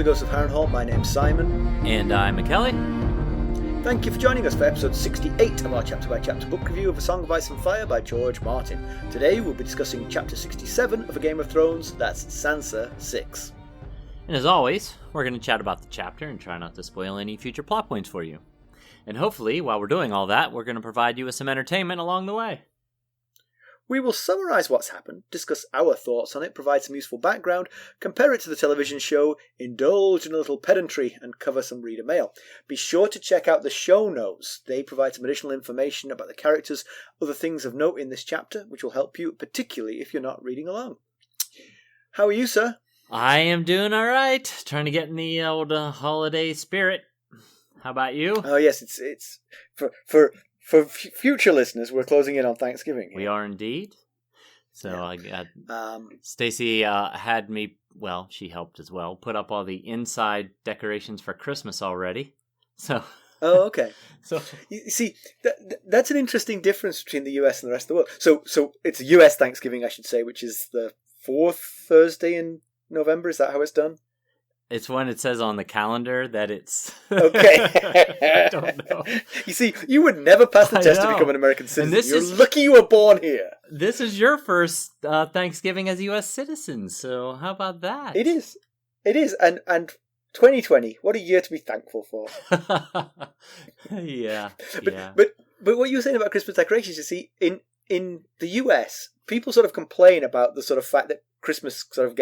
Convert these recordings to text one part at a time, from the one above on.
the Ghost of Harrenhal. My name's Simon. And I'm McKelly. Thank you for joining us for episode 68 of our chapter-by-chapter book review of A Song of Ice and Fire by George Martin. Today we'll be discussing chapter 67 of A Game of Thrones, that's Sansa 6. And as always, we're going to chat about the chapter and try not to spoil any future plot points for you. And hopefully, while we're doing all that, we're going to provide you with some entertainment along the way. We will summarise what's happened, discuss our thoughts on it, provide some useful background, compare it to the television show, indulge in a little pedantry, and cover some reader mail. Be sure to check out the show notes. They provide some additional information about the characters, other things of note in this chapter, which will help you, particularly if you're not reading along. How are you, sir? I am doing all right. Trying to get in the old holiday spirit. How about you? Oh, yes, it's for future listeners, we're closing in on Thanksgiving. We are indeed. So yeah. I got Stacey had me, well, she helped as well, put up all the inside decorations for Christmas already. So oh, okay. So you see, that's an interesting difference between the US and the rest of the world. So it's a US Thanksgiving, I should say, which is the fourth Thursday in November. Is that how it's done? It's when it says on the calendar that it's... Okay. I don't know. You see, you would never pass the test to become an American citizen. You're lucky you were born here. This is your first Thanksgiving as a U.S. citizen, so how about that? It is. And 2020, what a year to be thankful for. Yeah. But what you were saying about Christmas decorations, you see, in the US, people sort of complain about the sort of fact that Christmas sort of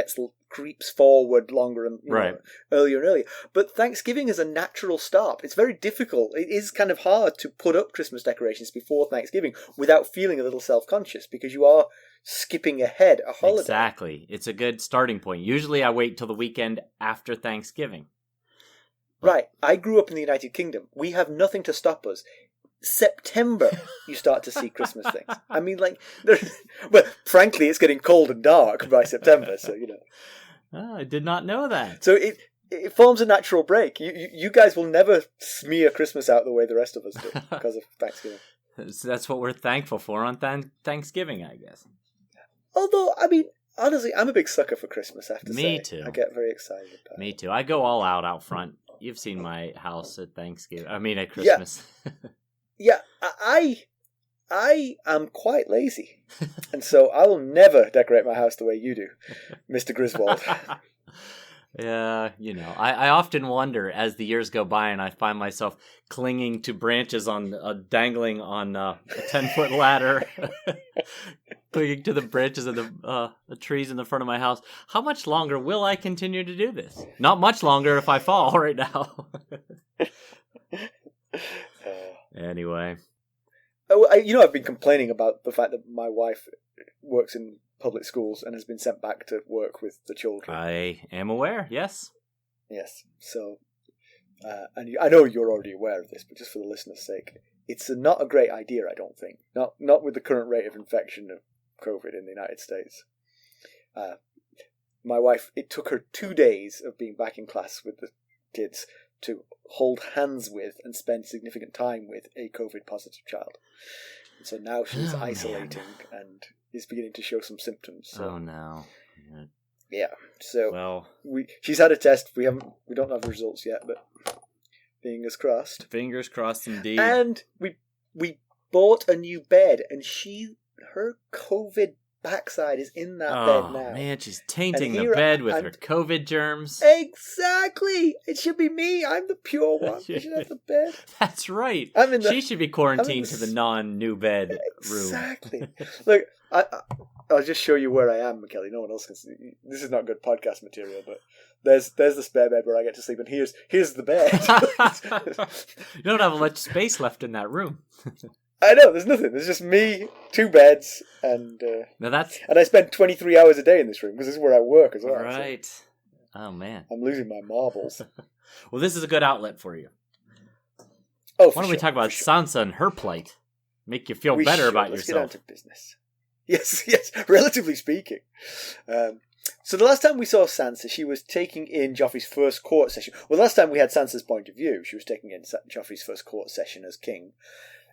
creeps forward longer and earlier and earlier. But Thanksgiving is a natural start. It's very difficult. It is kind of hard to put up Christmas decorations before Thanksgiving without feeling a little self-conscious because you are skipping ahead a holiday. Exactly. It's a good starting point. Usually I wait till the weekend after Thanksgiving. Right. I grew up in the United Kingdom. We have nothing to stop us. September, you start to see Christmas things. I mean, well, frankly, it's getting cold and dark by September, so, you know. Oh, I did not know that. So it forms a natural break. You guys will never smear Christmas out the way the rest of us do because of Thanksgiving. So that's what we're thankful for on Thanksgiving, I guess. Although, I mean, honestly, I'm a big sucker for Christmas, I have to say. Me too. I get very excited about it. Me too. I go all out front. You've seen my house at Thanksgiving. I mean, at Christmas. Yeah, I am quite lazy, and so I will never decorate my house the way you do, Mr. Griswold. Yeah, you know, I often wonder as the years go by and I find myself clinging to branches dangling on a 10-foot ladder, clinging to the branches of the trees in the front of my house. How much longer will I continue to do this? Not much longer if I fall right now. Anyway. I've been complaining about the fact that my wife works in public schools and has been sent back to work with the children. I am aware, yes. Yes. So, and I know you're already aware of this, but just for the listener's sake, it's not a great idea, I don't think. Not with the current rate of infection of COVID in the United States. My wife, it took her 2 days of being back in class with the kids to hold hands with and spend significant time with a COVID-positive child. And so now she's isolating and is beginning to show some symptoms. So. Oh, no. Yeah. So she's had a test. We don't have the results yet, but fingers crossed. Fingers crossed indeed. And we bought a new bed, and her COVID backside is in that bed now. Oh, man, she's tainting the bed with her COVID germs. Exactly! It should be me. I'm the pure one. You should have the bed. That's right. She should be quarantined to the non-new bed room. Exactly. Look, I'll just show you where I am, McKelly. No one else can see. This is not good podcast material, but there's the spare bed where I get to sleep, and here's the bed. You don't have much space left in that room. I know, there's nothing. There's just me, 2 beds, and and I spend 23 hours a day in this room because this is where I work as well. Right. So oh, man. I'm losing my marbles. Well, this is a good outlet for you. Oh, why don't we talk about Sansa and her plight? Make you feel better about yourself. Let's get on to business. Yes, relatively speaking. So the last time we saw Sansa, she was taking in Joffrey's first court session. Well, the last time we had Sansa's point of view, she was taking in Joffrey's first court session as king.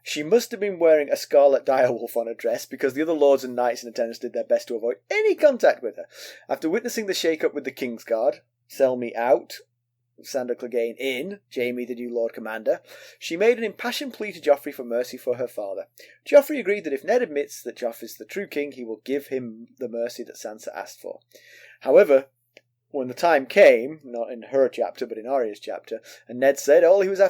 She must have been wearing a scarlet direwolf on her dress because the other lords and knights in attendance did their best to avoid any contact with her. After witnessing the shake-up with the Kingsguard, sell me out, Sandor Clegane in Jaime, the new Lord Commander, she made an impassioned plea to Joffrey for mercy for her father. Joffrey agreed that if Ned admits that Joffrey's the true king, he will give him the mercy that Sansa asked for. However, when the time came, not in her chapter but in Arya's chapter, and Ned said all he was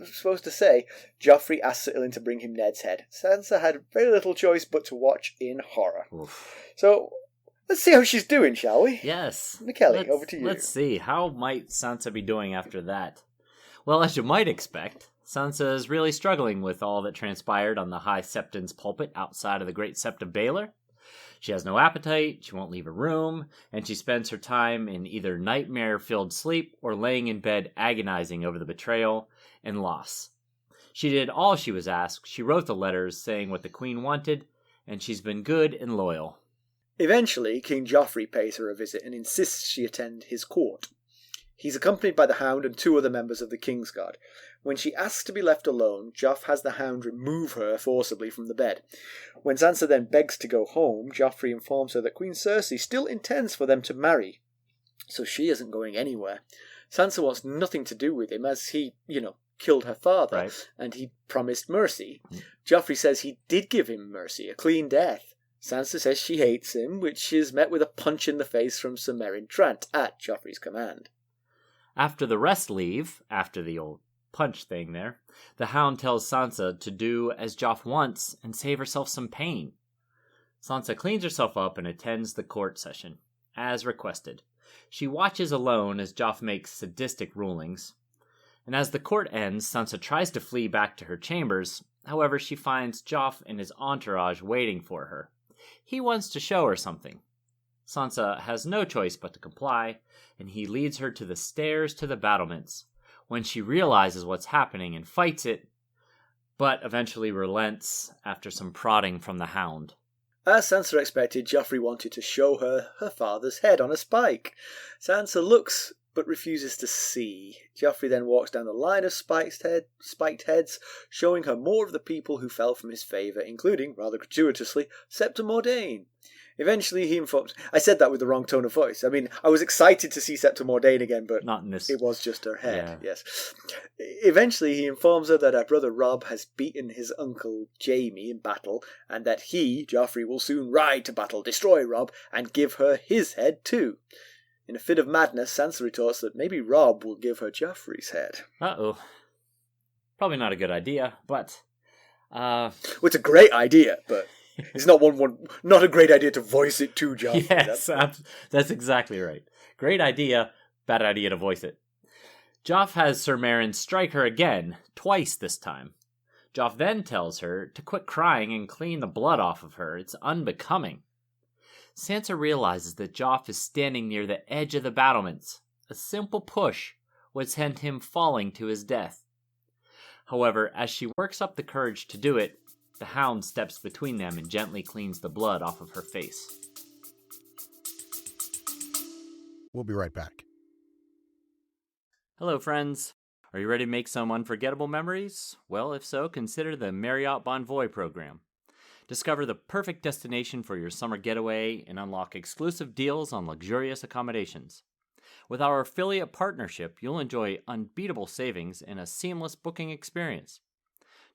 supposed to say, Joffrey asked Sir Ilyn to bring him Ned's head. Sansa had very little choice but to watch in horror. Oof. So, let's see how she's doing, shall we? Yes. McKelly, over to you. Let's see. How might Sansa be doing after that? Well, as you might expect, Sansa is really struggling with all that transpired on the High Septon's pulpit outside of the Great Sept of Baelor. She has no appetite, she won't leave her room, and she spends her time in either nightmare-filled sleep or laying in bed agonizing over the betrayal and loss. She did all she was asked. She wrote the letters saying what the Queen wanted, and she's been good and loyal. Eventually, King Joffrey pays her a visit and insists she attend his court. He's accompanied by the Hound and 2 other members of the Kingsguard. When she asks to be left alone, Joff has the Hound remove her forcibly from the bed. When Sansa then begs to go home, Joffrey informs her that Queen Cersei still intends for them to marry, so she isn't going anywhere. Sansa wants nothing to do with him as he, killed her father, Right. and he promised mercy. Joffrey says he did give him mercy, a clean death. Sansa says she hates him, which is met with a punch in the face from Sir Meryn Trant at Joffrey's command. After the rest leave, after the old punch thing there, the Hound tells Sansa to do as Joff wants and save herself some pain. Sansa cleans herself up and attends the court session, as requested. She watches alone as Joff makes sadistic rulings. And as the court ends, Sansa tries to flee back to her chambers. However, she finds Joff and his entourage waiting for her. He wants to show her something. Sansa has no choice but to comply, and he leads her to the stairs to the battlements. When she realizes what's happening and fights it, but eventually relents after some prodding from the Hound. As Sansa expected, Joffrey wanted to show her her father's head on a spike. Sansa looks but refuses to see. Joffrey then walks down the line of spiked heads, showing her more of the people who fell from his favour, including, rather gratuitously, Septa Mordain. Eventually he informs... I said that with the wrong tone of voice. I mean, I was excited to see Septa Mordain again, but not in this. It was just her head, yeah. Yes. Eventually he informs her that her brother Robb has beaten his uncle Jaime in battle, and that he, Joffrey, will soon ride to battle, destroy Robb, and give her his head too. In a fit of madness, Sansa retorts that maybe Robb will give her Joffrey's head. Uh-oh. Probably not a good idea, but... Well, it's a great idea, but... It's not not a great idea to voice it to Joffrey. Yes, that's exactly right. Great idea, bad idea to voice it. Joff has Sir Meryn strike her again, twice this time. Joff then tells her to quit crying and clean the blood off of her. It's unbecoming. Sansa realizes that Joff is standing near the edge of the battlements. A simple push would send him falling to his death. However, as she works up the courage to do it, the Hound steps between them and gently cleans the blood off of her face. We'll be right back. Hello, friends. Are you ready to make some unforgettable memories? Well, if so, consider the Marriott Bonvoy program. Discover the perfect destination for your summer getaway and unlock exclusive deals on luxurious accommodations. With our affiliate partnership, you'll enjoy unbeatable savings and a seamless booking experience.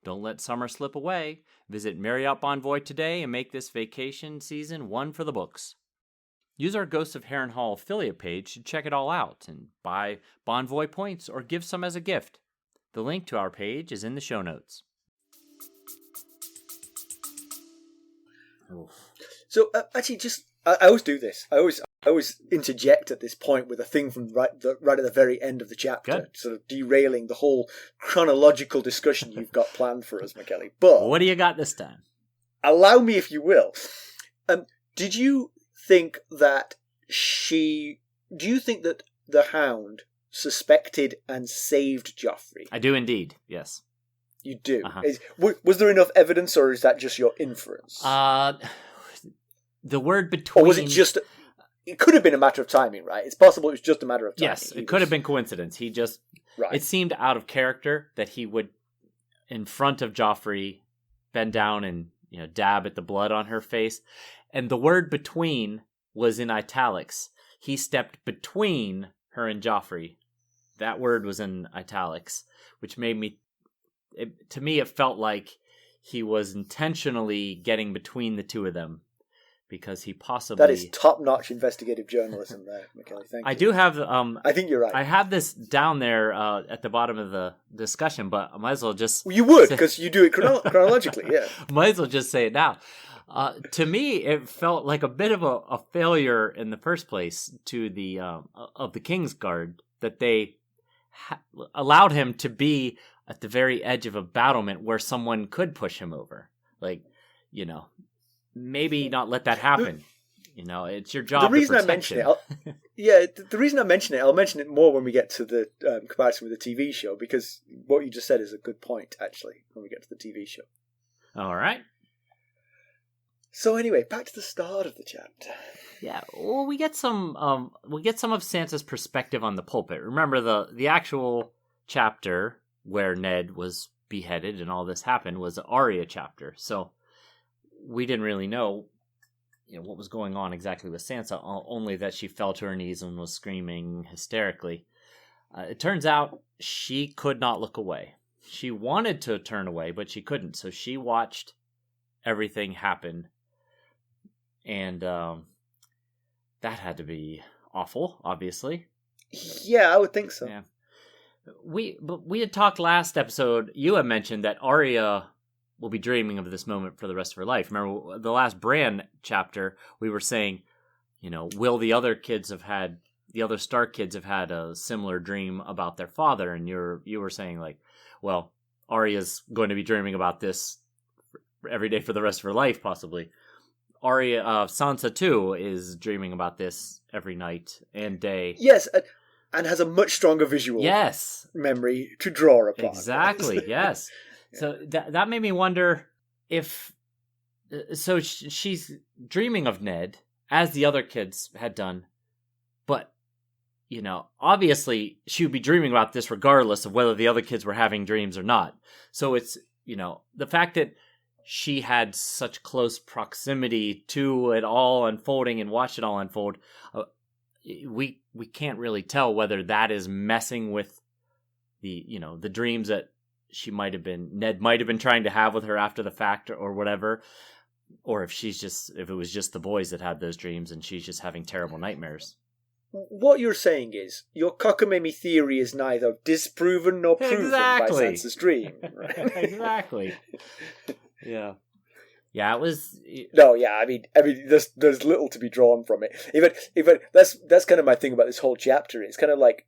Don't let summer slip away. Visit Marriott Bonvoy today and make this vacation season one for the books. Use our Ghosts of Harrenhal affiliate page to check it all out and buy Bonvoy points or give some as a gift. The link to our page is in the show notes. So, actually, I always do this. I always interject at this point with a thing from right at the very end of the chapter, Good. Sort of derailing the whole chronological discussion you've got planned for us, McKelly. But What do you got this time? allow me, if you will. Did you think that Do you think that the Hound suspected and saved Joffrey? I do indeed, yes. You do. Uh-huh. Was there enough evidence, or is that just your inference? The word between... Or was it just... It could have been a matter of timing, right? It's possible it was just a matter of timing. Yes, it could have been coincidence. He just... Right. It seemed out of character that he would, in front of Joffrey, bend down and dab at the blood on her face. And the word between was in italics. He stepped between her and Joffrey. that word was in italics, which made me, to me, it felt like he was intentionally getting between the two of them because he possibly... That is top-notch investigative journalism there, McKelly. Thank you. I do have... I think you're right. I have this down there at the bottom of the discussion, but I might as well just... Well, you would, because you do it chronologically, yeah. Might as well just say it now. To me, it felt like a bit of a failure in the first place to the of the King's Guard that they allowed him to be at the very edge of a battlement where someone could push him over. Like, maybe not let that happen. It's your job. The reason to I mention it, the reason I mention it, I'll mention it more when we get to the comparison with the TV show, because what you just said is a good point, actually, when we get to the TV show. All right. So anyway, back to the start of the chapter. Yeah, well, we get some of Sansa's perspective on the pulpit. Remember the actual chapter where Ned was beheaded and all this happened was the Arya chapter. So we didn't really know, what was going on exactly with Sansa, only that she fell to her knees and was screaming hysterically. It turns out she could not look away. She wanted to turn away, but she couldn't. So she watched everything happen. And that had to be awful, obviously. Yeah, I would think so. Yeah. We had talked last episode, you had mentioned that Arya will be dreaming of this moment for the rest of her life. Remember the last Bran chapter, we were saying, will the other Stark kids have had a similar dream about their father? And you were saying like, well, Arya's going to be dreaming about this every day for the rest of her life, possibly. Sansa too is dreaming about this every night and day. Yes, and has a much stronger visual memory to draw upon. Exactly, yes. Yeah. So that made me wonder if... So she's dreaming of Ned, as the other kids had done, but, obviously she would be dreaming about this regardless of whether the other kids were having dreams or not. So it's, the fact that she had such close proximity to it all unfolding and watched it all unfold, we can't really tell whether that is messing with the dreams that Ned might have been trying to have with her after the fact or whatever, or if it was just the boys that had those dreams and she's just having terrible nightmares. What you're saying is your cockamamie theory is neither disproven nor proven by Sansa's dream. Right? Exactly. Yeah. Yeah, it was... No, yeah, I mean, there's little to be drawn from it. Even that's kind of my thing about this whole chapter. It's kind of like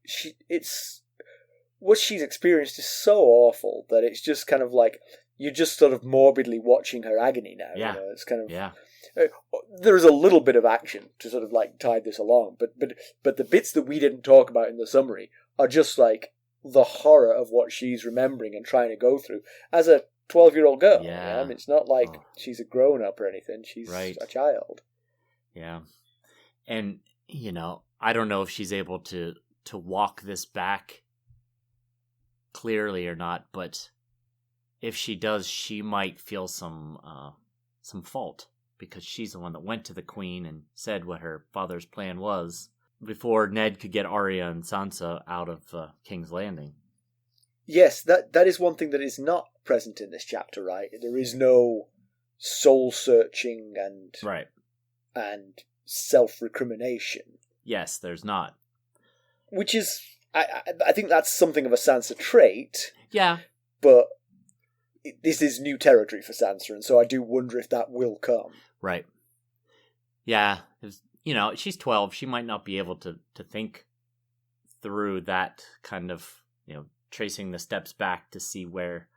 what she's experienced is so awful that it's just kind of like you're just sort of morbidly watching her agony now. Yeah. It's kind of... Yeah. There is a little bit of action to sort of like tide this along, but the bits that we didn't talk about in the summary are just like the horror of what she's remembering and trying to go through as a 12-year-old girl. Yeah. I mean, it's not like she's a grown-up or anything. She's a child. Yeah. And, I don't know if she's able to walk this back clearly or not, but if she does, she might feel some fault because she's the one that went to the queen and said what her father's plan was before Ned could get Arya and Sansa out of King's Landing. Yes, that is one thing that is not present in this chapter, right? There is no soul-searching and self-recrimination. Yes, there's not. Which is, I think that's something of a Sansa trait. Yeah. But this is new territory for Sansa, and so I do wonder if that will come. Right. Yeah. She's 12. She might not be able to think through that kind of, tracing the steps back to see where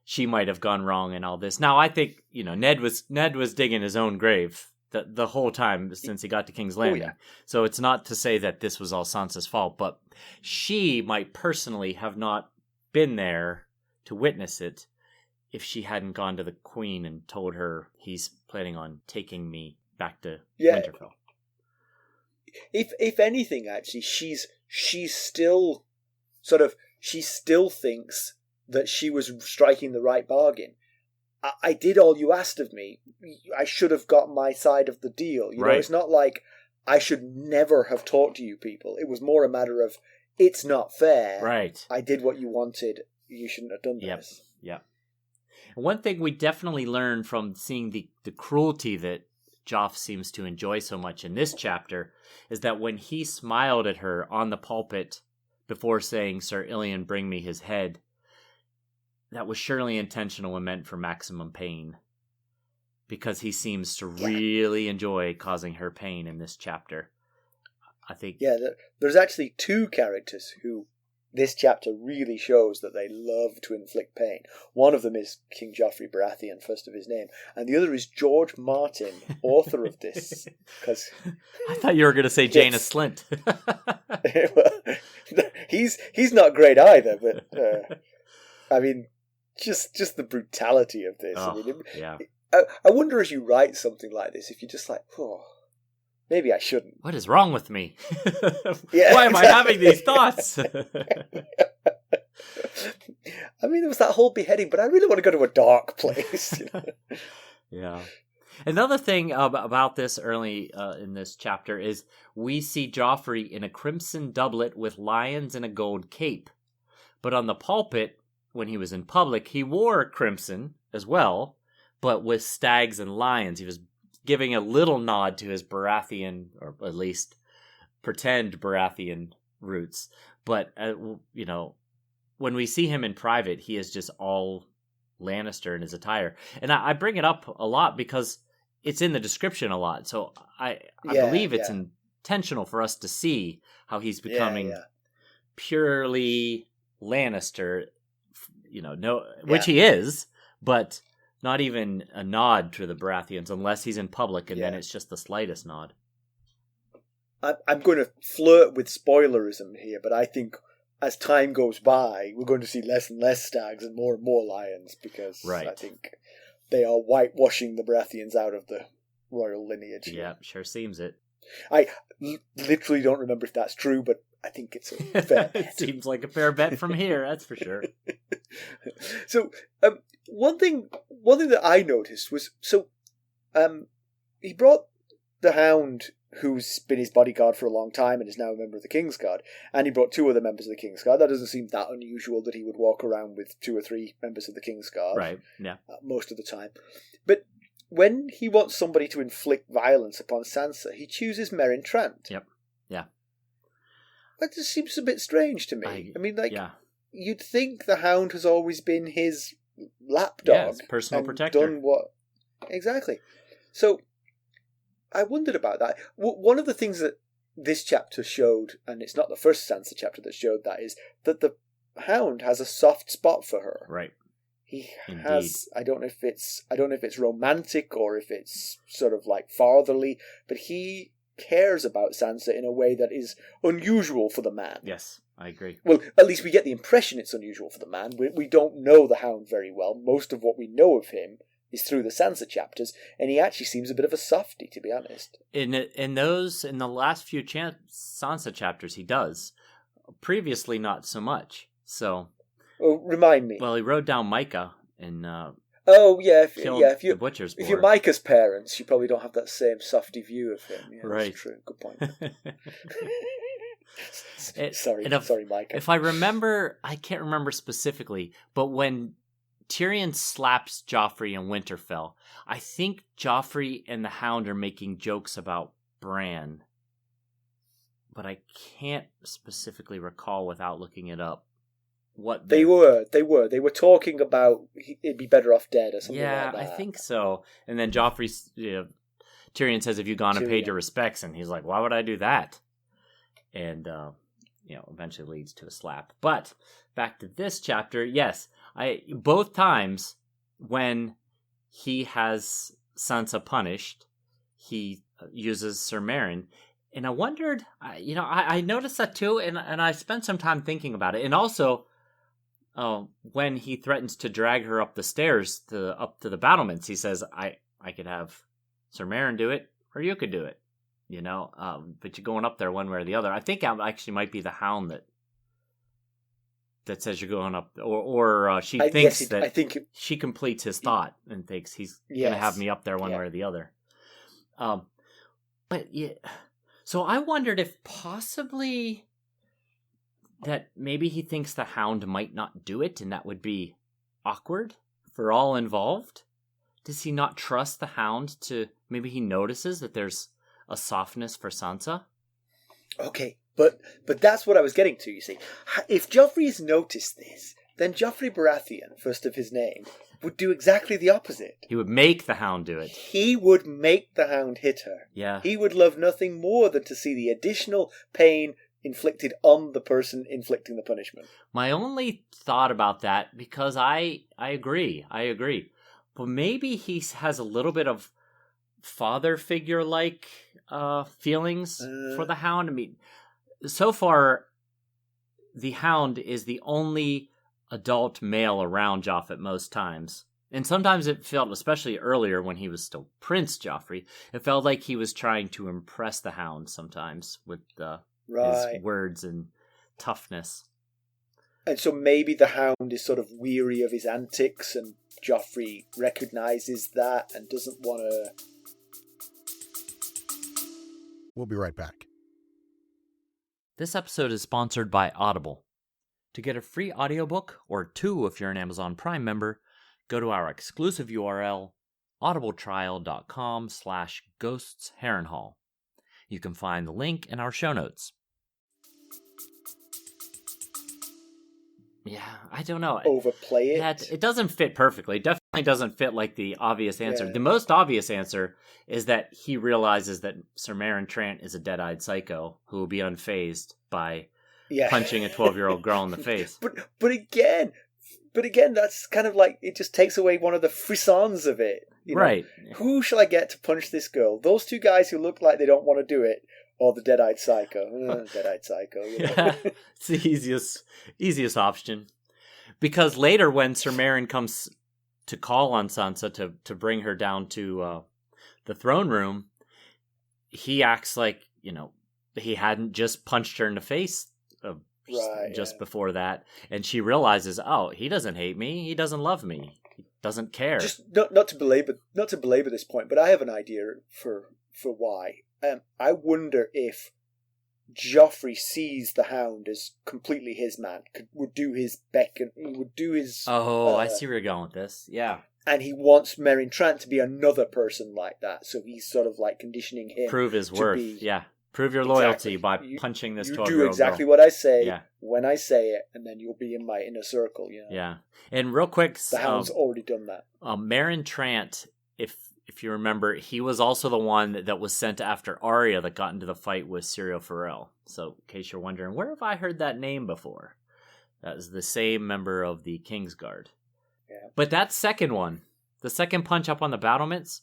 she might have gone wrong and all this. Now, I think, Ned was digging his own grave the whole time since he got to King's Landing. Oh, yeah. So it's not to say that this was all Sansa's fault, but she might personally have not been there to witness it if she hadn't gone to the queen and told her he's planning on taking me back to Winterfell. If anything, actually, she's still sort of... She still thinks that she was striking the right bargain. I did all you asked of me. I should have got my side of the deal. It's not like I should never have talked to you people. It was more a matter of it's not fair. Right. I did what you wanted. You shouldn't have done this. Yep. One thing we definitely learn from seeing the cruelty that Joff seems to enjoy so much in this chapter is that when he smiled at her on the pulpit before saying, "Sir Ilion, bring me his head," that was surely intentional and meant for maximum pain. Because he seems to really enjoy causing her pain in this chapter. I think... Yeah, there's actually two characters who this chapter really shows that they love to inflict pain. One of them is King Joffrey Baratheon, first of his name, and the other is George Martin, author of this. Because I thought you were going to say Janus Slint. Well, he's not great either, but I mean, just the brutality of this. Oh, I mean, yeah. I wonder as you write something like this, if you're just like, oh, maybe I shouldn't. What is wrong with me? Yeah, why am I having these thoughts? I mean, there was that whole beheading, but I really want to go to a dark place. You know? Yeah. Another thing about this early in this chapter is we see Joffrey in a crimson doublet with lions and a gold cape. But on the pulpit, when he was in public, he wore crimson as well, but with stags and lions. He was giving a little nod to his Baratheon, or at least pretend Baratheon roots. But, you know, when we see him in private, he is just all Lannister in his attire. And I bring it up a lot because it's in the description a lot. So I believe it's intentional for us to see how he's becoming purely Lannister, you know, which he is, but not even a nod to the Baratheons unless he's in public, and then it's just the slightest nod. I'm going to flirt with spoilerism here, but I think as time goes by, we're going to see less and less stags and more lions, because I think they are whitewashing the Baratheons out of the royal lineage. Yeah, sure seems it. I literally don't remember if that's true, but I think it's a fair bet. It seems like a fair bet from here, that's for sure. So, one thing that I noticed was, he brought the Hound, who's been his bodyguard for a long time and is now a member of the Kingsguard, and he brought two other members of the Kingsguard. That doesn't seem that unusual that he would walk around with 2 or 3 members of the Kingsguard. Right, yeah. Most of the time. But when he wants somebody to inflict violence upon Sansa, he chooses Meryn Trant. Yep, yeah. That just seems a bit strange to me. I mean, you'd think the Hound has always been his lapdog. Yeah, his personal protector. Done what... Exactly. So, I wondered about that. One of the things that this chapter showed, and it's not the first Sansa chapter that showed that, is that the Hound has a soft spot for her. Right. He has. I don't know if it's romantic or if it's sort of like fatherly, but he cares about Sansa in a way that is unusual for the man. Yes, I agree. Well, at least we get the impression it's unusual for the man. We don't know the Hound very well. Most of what we know of him is through the Sansa chapters, and he actually seems a bit of a softie, to be honest. In the last few Sansa chapters, he does. Previously, not so much. So, remind me. Well, he rode down Micah and if the butcher's boar. If you're Micah's parents, you probably don't have that same softy view of him. Yeah, right. That's true. Good point. Sorry, Micah. If I remember, I can't remember specifically, but when Tyrion slaps Joffrey in Winterfell, I think Joffrey and the Hound are making jokes about Bran, but I can't specifically recall without looking it up. What they were talking about he'd be better off dead or something like that. Yeah, I think so. And then Tyrion says, "Have you gone and paid your respects?" And he's like, "Why would I do that?" And eventually leads to a slap. But back to this chapter, yes, both times when he has Sansa punished, he uses Sir Meryn. And I wondered, I noticed that too, and I spent some time thinking about it. And also, when he threatens to drag her up the stairs up to the battlements, he says, I could have Sir Meryn do it, or you could do it, but you're going up there one way or the other. I think it actually might be the Hound that says you're going up, or she thinks she completes his thought and thinks he's going to have me up there one way or the other. But yeah, so I wondered if possibly that maybe he thinks the Hound might not do it, and that would be awkward for all involved? Does he not trust the Hound to... Maybe he notices that there's a softness for Sansa? Okay, but that's what I was getting to, you see. If Joffrey has noticed this, then Joffrey Baratheon, first of his name, would do exactly the opposite. He would make the Hound do it. He would make the Hound hit her. Yeah. He would love nothing more than to see the additional pain inflicted on the person inflicting the punishment. My only thought about that, because I agree, but maybe he has a little bit of father figure-like feelings for the Hound. I mean, so far, the Hound is the only adult male around Joffrey most times. And sometimes it felt, especially earlier when he was still Prince Joffrey, it felt like he was trying to impress the Hound sometimes with his words and toughness. And so maybe the Hound is sort of weary of his antics, and Joffrey recognizes that and doesn't want to... We'll be right back. This episode is sponsored by Audible. To get a free audiobook, or 2 if you're an Amazon Prime member, go to our exclusive URL, audibletrial.com/ghostsharrenhal. You can find the link in our show notes. Yeah, I don't know. Overplay it? Yeah, it doesn't fit perfectly. It definitely doesn't fit like the obvious answer. Yeah. The most obvious answer is that he realizes that Sir Meryn Trant is a dead-eyed psycho who will be unfazed by punching a 12-year-old girl in the face. But again, that's kind of like, it just takes away one of the frissons of it. You know? Right. Who shall I get to punch this girl? Those two guys who look like they don't want to do it, or the dead-eyed psycho? Dead-eyed psycho. You know? Yeah, it's the easiest option. Because later when Sir Meryn comes to call on Sansa to bring her down to the throne room, he acts like, he hadn't just punched her in the face before that. And she realizes, oh, he doesn't hate me. He doesn't love me. He doesn't care. Just not to belabor this point, but I have an idea for why. I wonder if Joffrey sees the Hound as completely his man, would do his beckon, would do his... Oh, I see where you're going with this. Yeah. And he wants Meryn Trant to be another person like that, so he's sort of like conditioning him. Prove his worth, yeah. Prove your loyalty by punching this 12-year-old girl. You do exactly what I say when I say it, and then you'll be in my inner circle. Yeah. And real quick... The Hound's already done that. Meryn Trant, if you remember, he was also the one that was sent after Arya that got into the fight with Syrio Forel. So, in case you're wondering, where have I heard that name before? That is the same member of the Kingsguard. Yeah. But that second one, the second punch up on the battlements,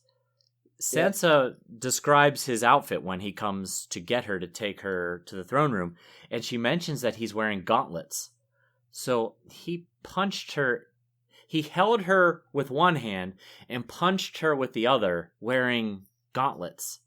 Sansa describes his outfit when he comes to get her to take her to the throne room, and she mentions that he's wearing gauntlets. So he punched her... He held her with one hand and punched her with the other, wearing gauntlets.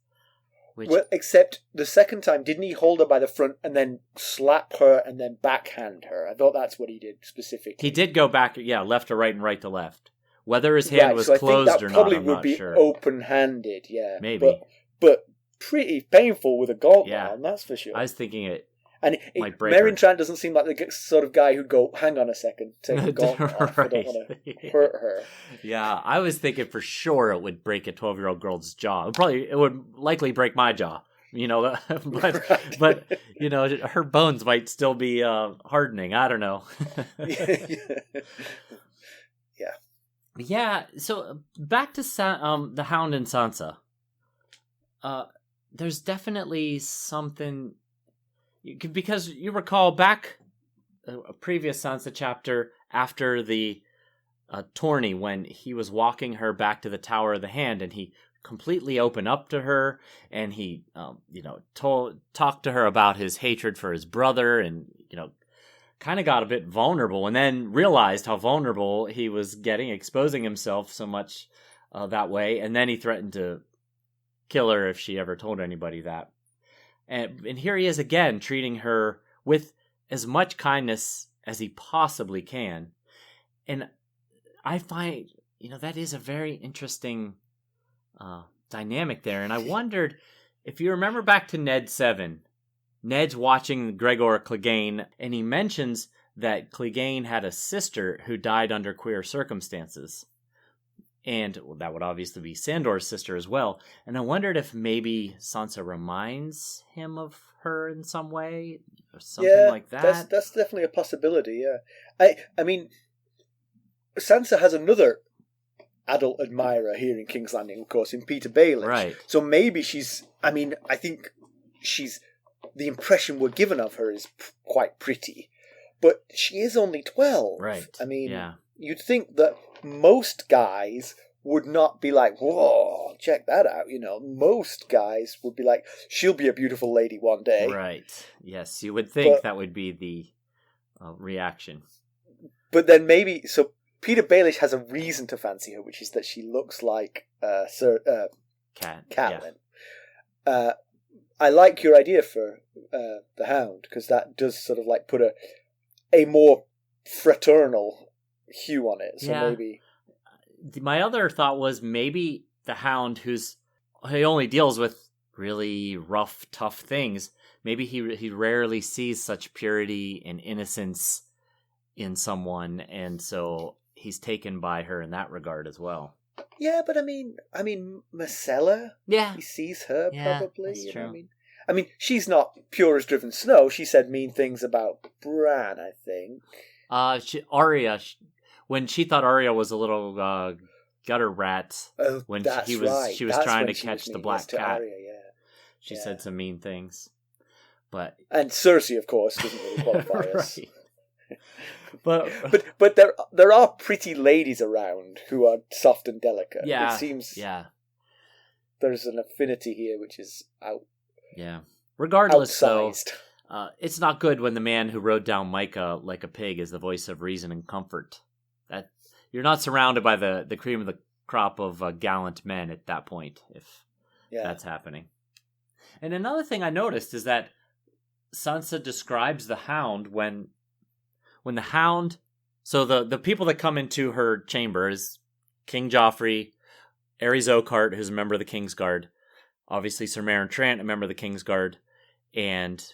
Well, except the second time, didn't he hold her by the front and then slap her and then backhand her? I thought that's what he did specifically. He did go back, left to right and right to left. Whether his hand was closed or not, I'm not sure. Probably would be open-handed, Maybe. But pretty painful with a gauntlet on, that's for sure. I was thinking it. And Meryn Trant doesn't seem like the sort of guy who'd go, hang on a second, take the gauntlet off, I don't want to hurt her. Yeah, I was thinking for sure it would break a 12-year-old girl's jaw. It would likely break my jaw, but her bones might still be hardening. I don't know. Yeah, so back to the Hound and Sansa. There's definitely something... Because you recall back a previous Sansa chapter after the tourney when he was walking her back to the Tower of the Hand and he completely opened up to her and he, talked to her about his hatred for his brother and, kind of got a bit vulnerable and then realized how vulnerable he was getting, exposing himself so much that way. And then he threatened to kill her if she ever told anybody that. And here he is again, treating her with as much kindness as he possibly can. And I find, that is a very interesting dynamic there. And I wondered, if you remember back to Ned 7, Ned's watching Gregor Clegane, and he mentions that Clegane had a sister who died under queer circumstances. And that would obviously be Sandor's sister as well. And I wondered if maybe Sansa reminds him of her in some way, or something like that. That's definitely a possibility, yeah. I mean, Sansa has another adult admirer here in King's Landing, of course, in Peter Baelish. Right. So maybe I think the impression we're given of her is quite pretty. But she is only 12. Right. I mean, yeah. You'd think that most guys would not be like, whoa, check that out, Most guys would be like, she'll be a beautiful lady one day. Right. Yes, you would think that would be the reaction. But then so Peter Baelish has a reason to fancy her, which is that she looks like Catelyn. Yeah. I like your idea for the Hound, because that does sort of like put a more fraternal hue on it. So maybe my other thought was maybe the Hound, he only deals with really rough, tough things. Maybe he rarely sees such purity and innocence in someone, and so he's taken by her in that regard as well. Yeah, but I mean, Marcella. Yeah, he sees her probably. That's true. I mean, she's not pure as driven snow. She said mean things about Bran, I think. Arya, when she thought Arya was a little gutter rat, when she was trying to catch the black cat. Arya, she said some mean things, and Cersei, of course, doesn't really qualify us. Right. But there are pretty ladies around who are soft and delicate. Yeah, it seems. Yeah, there's an affinity here which is out. Yeah. Regardless, outsized. though, it's not good when the man who rode down Micah like a pig is the voice of reason and comfort. That you're not surrounded by the cream of the crop of gallant men at that point, if that's happening. And another thing I noticed is that Sansa describes the Hound when the Hound... So the people that come into her chamber is King Joffrey, Aerys Oakheart, who's a member of the Kingsguard, obviously Sir Meryn Trant, a member of the Kingsguard, and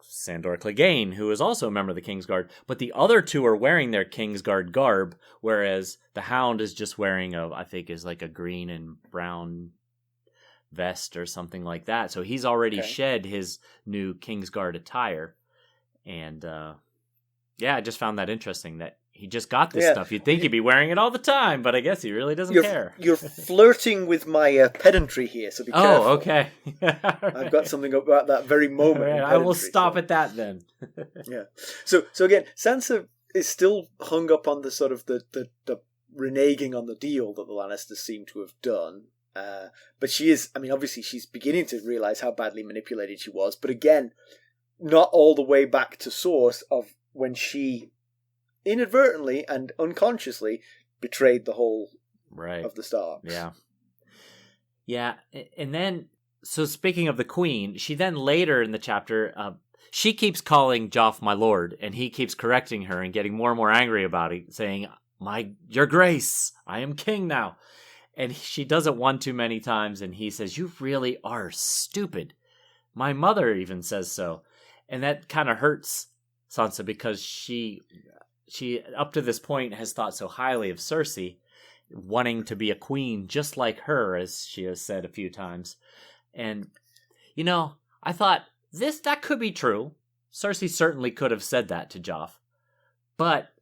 Sandor Clegane, who is also a member of the Kingsguard. But the other two are wearing their Kingsguard garb, whereas the Hound is just wearing I think is like a green and brown vest or something like that. So he's already shed his new Kingsguard attire. And I just found that interesting that he just got this stuff. You'd think he'd be wearing it all the time, but I guess he really doesn't care. You're flirting with my pedantry here, so be careful. Oh, okay. I've got something about that very moment. Right, I will stop at that then. Yeah. So again, Sansa is still hung up on the sort of the reneging on the deal that the Lannisters seem to have done. But she is, obviously she's beginning to realise how badly manipulated she was, but again, not all the way back to source of when she inadvertently and unconsciously betrayed the whole of the Starks. Yeah, and then, so speaking of the Queen, she then later in the chapter, she keeps calling Joff my lord, and he keeps correcting her and getting more and more angry about it, saying, your grace, I am king now. And she does it one too many times, and he says, you really are stupid. My mother even says so. And that kind of hurts Sansa, because she up to this point has thought so highly of Cersei, wanting to be a queen just like her, as she has said a few times. And, I thought, that could be true. Cersei certainly could have said that to Joff. But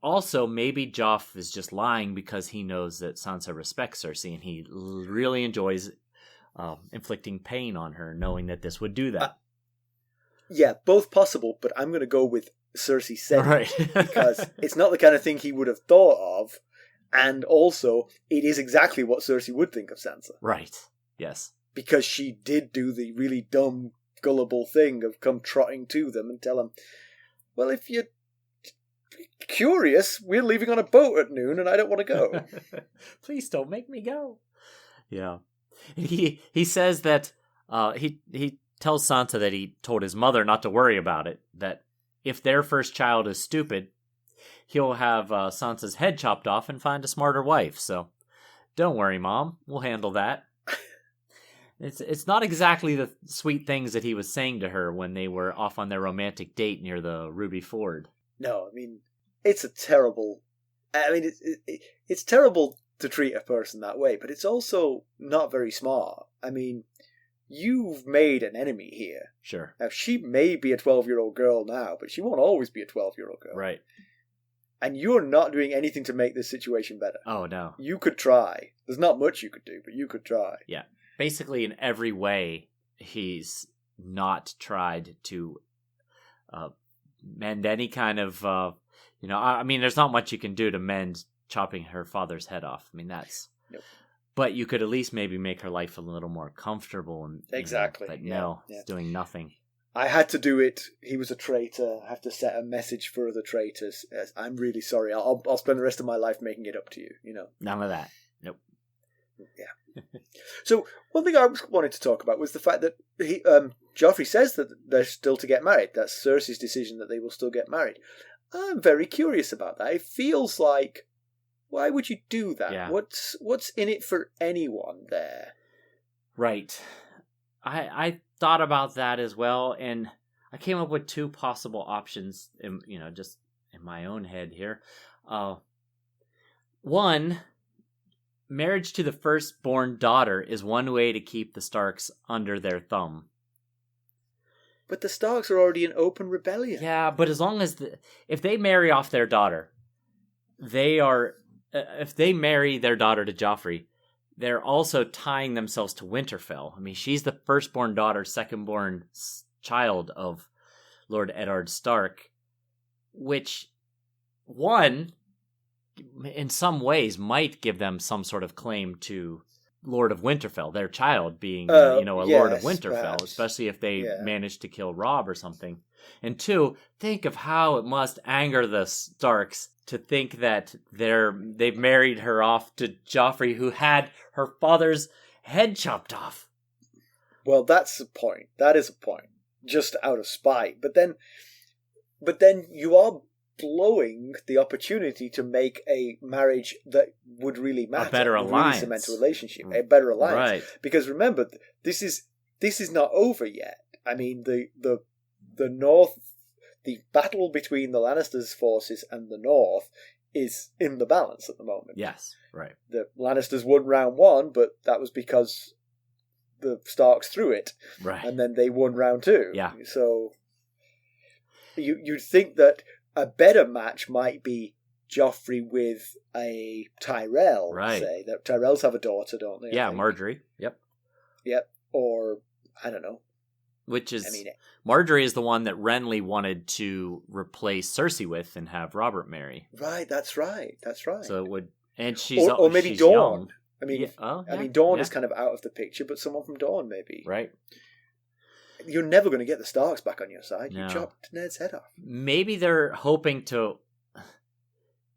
also, maybe Joff is just lying because he knows that Sansa respects Cersei, and he really enjoys inflicting pain on her, knowing that this would do that. Yeah, both possible, but I'm going to go with Cersei said it, because it's not the kind of thing he would have thought of, and also it is exactly what Cersei would think of Sansa. Right. Yes. Because she did do the really dumb, gullible thing of come trotting to them and tell them, well, if you're curious, we're leaving on a boat at noon and I don't want to go. Please don't make me go. Yeah. He says that he tells Sansa that he told his mother not to worry about it, that if their first child is stupid, he'll have Sansa's head chopped off and find a smarter wife. So don't worry, Mom. We'll handle that. It's not exactly the sweet things that he was saying to her when they were off on their romantic date near the Ruby Ford. No, I mean, it's a terrible... I mean, it's terrible to treat a person that way, but it's also not very smart. I mean, you've made an enemy here. Sure. Now, she may be a 12-year-old girl now, but she won't always be a 12-year-old girl. Right. And you're not doing anything to make this situation better. Oh, no. You could try. There's not much you could do, but you could try. Yeah. Basically, in every way, he's not tried to mend any kind of, I mean, there's not much you can do to mend chopping her father's head off. I mean, that's... Nope. But you could at least maybe make her life a little more comfortable. And Exactly. But no, it's doing nothing. I had to do it. He was a traitor. I have to set a message for other traitors. Yes, I'm really sorry. I'll spend the rest of my life making it up to you, None of that. Nope. Yeah. So one thing I wanted to talk about was the fact that Joffrey says that they're still to get married. That's Cersei's decision that they will still get married. I'm very curious about that. It feels like, why would you do that? Yeah. What's in it for anyone there? Right. I thought about that as well, and I came up with two possible options, just in my own head here. One, marriage to the firstborn daughter is one way to keep the Starks under their thumb. But the Starks are already in open rebellion. Yeah, but as long as if they marry off their daughter, if they marry their daughter to Joffrey, they're also tying themselves to Winterfell. I mean, she's the firstborn daughter, secondborn child of Lord Eddard Stark, which, one, in some ways might give them some sort of claim to Lord of Winterfell, their child being, a Lord of Winterfell, perhaps. especially if they manage to kill Robb or something. And two, think of how it must anger the Starks to think that they've married her off to Joffrey, who had her father's head chopped off. Well, that's a point. That is a point. Just out of spite. But then you are blowing the opportunity to make a marriage that would really matter. A better alliance. Really cement a relationship. A better alliance. Right. Because remember, this is not over yet. I mean, the North... The battle between the Lannisters' forces and the North is in the balance at the moment. Yes, right. The Lannisters won round one, but that was because the Starks threw it. Right. And then they won round two. Yeah. So you'd think that a better match might be Joffrey with a Tyrell, right. say. That Tyrells have a daughter, don't they? Yeah, Marjorie. Yep. Or, I don't know. Which is, Marjorie is the one that Renly wanted to replace Cersei with and have Robert marry. Right, that's right. So it would, and she's or maybe she's Dawn. Young. I mean, yeah. Dawn is kind of out of the picture, but someone from Dawn maybe. Right. You're never going to get the Starks back on your side. No. You chopped Ned's head off. Maybe they're hoping to,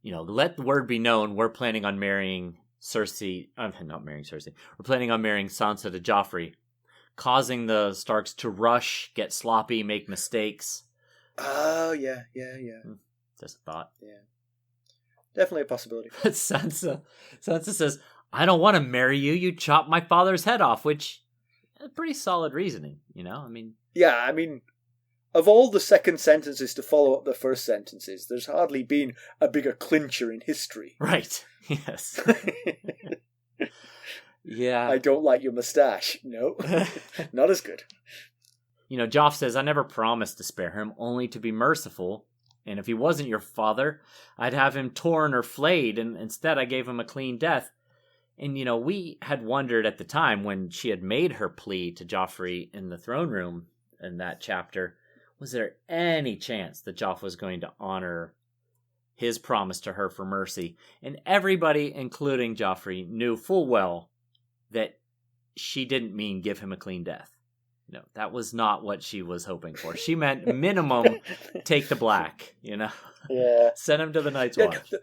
let the word be known. We're planning on marrying Cersei. Not marrying Cersei. We're planning on marrying Sansa to Joffrey, causing the Starks to rush, get sloppy, make mistakes. Oh, yeah. Just a thought. Yeah. Definitely a possibility. But Sansa says, I don't want to marry you. You chopped my father's head off, which is pretty solid reasoning, I mean... Yeah, I mean, of all the second sentences to follow up the first sentences, there's hardly been a bigger clincher in history. Right. Yes. Yeah. I don't like your moustache. No, not as good. Joff says, I never promised to spare him, only to be merciful. And if he wasn't your father, I'd have him torn or flayed, and instead I gave him a clean death. And, we had wondered at the time when she had made her plea to Joffrey in the throne room in that chapter, was there any chance that Joff was going to honor his promise to her for mercy? And everybody, including Joffrey, knew full well that she didn't mean give him a clean death. No, that was not what she was hoping for. She meant minimum take the black, Yeah. Send him to the Night's Watch.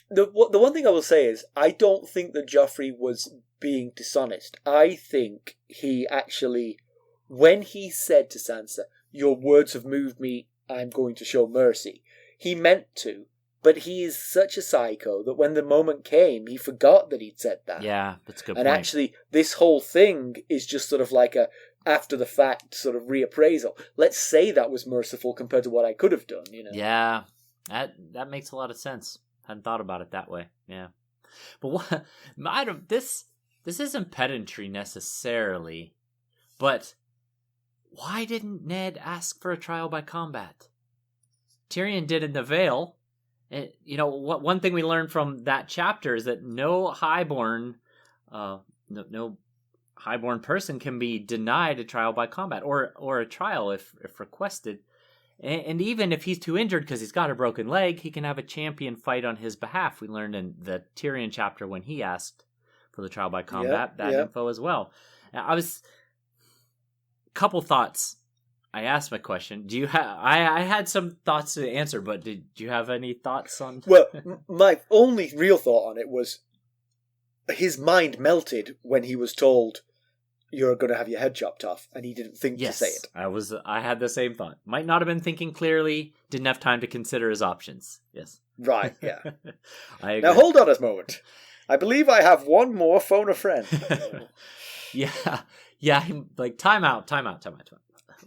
The one thing I will say is, I don't think that Joffrey was being dishonest. I think he actually, when he said to Sansa, your words have moved me, I'm going to show mercy, he meant to, but he is such a psycho that when the moment came, he forgot that he'd said that. Yeah, that's a good and point. Actually, this whole thing is just sort of like a after-the-fact sort of reappraisal. Let's say that was merciful compared to what I could have done, Yeah, that makes a lot of sense. Hadn't thought about it that way. Yeah. But what, this isn't pedantry necessarily, but why didn't Ned ask for a trial by combat? Tyrion did in the Vale. And, one thing we learned from that chapter is that no highborn person can be denied a trial by combat or a trial if requested. And even if he's too injured because he's got a broken leg, he can have a champion fight on his behalf. We learned in the Tyrion chapter when he asked for the trial by combat, info as well. Couple thoughts. I asked my question. Do you have? I had some thoughts to answer, but did you have any thoughts on? Well, my only real thought on it was his mind melted when he was told, "You're going to have your head chopped off," and he didn't think to say it. I had the same thought. Might not have been thinking clearly. Didn't have time to consider his options. Yes. Right. Yeah. I agree. Now hold on a moment. I believe I have one more. Phone a friend. Yeah. Yeah. Time out.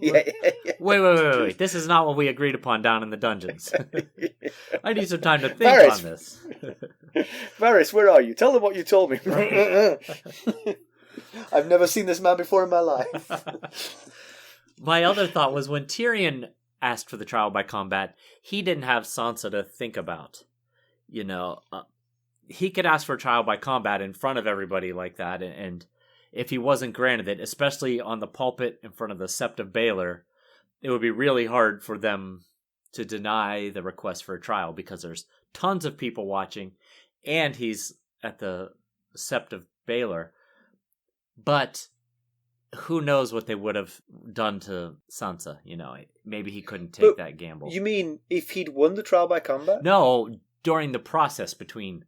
Yeah. Wait. This is not what we agreed upon down in the dungeons. I need some time to think on this. Varys, where are you? Tell them what you told me. I've never seen this man before in my life. My other thought was when Tyrion asked for the trial by combat, he didn't have Sansa to think about. He could ask for a trial by combat in front of everybody like that, and if he wasn't granted it, especially on the pulpit in front of the Sept of Baelor, it would be really hard for them to deny the request for a trial because there's tons of people watching, and he's at the Sept of Baelor. But who knows what they would have done to Sansa, Maybe he couldn't take that gamble. You mean if he'd won the trial by combat? No, during the process between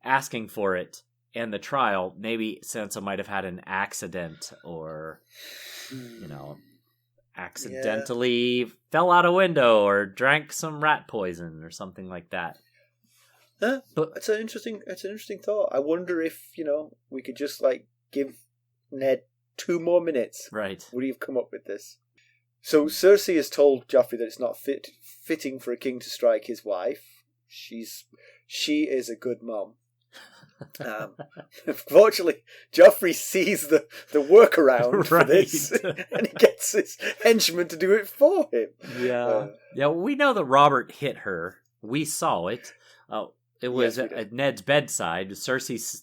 asking for it and the trial, maybe Sansa might have had an accident or, accidentally fell out a window or drank some rat poison or something like that. But it's an interesting thought. I wonder if, we could just give Ned 2 more minutes. Right. Would he have come up with this? So Cersei has told Joffrey that it's not fitting for a king to strike his wife. She is a good mom. Unfortunately, Joffrey sees the workaround for this, and he gets his henchman to do it for him. Yeah. We know that Robert hit her. We saw it. It was at Ned's bedside. Cersei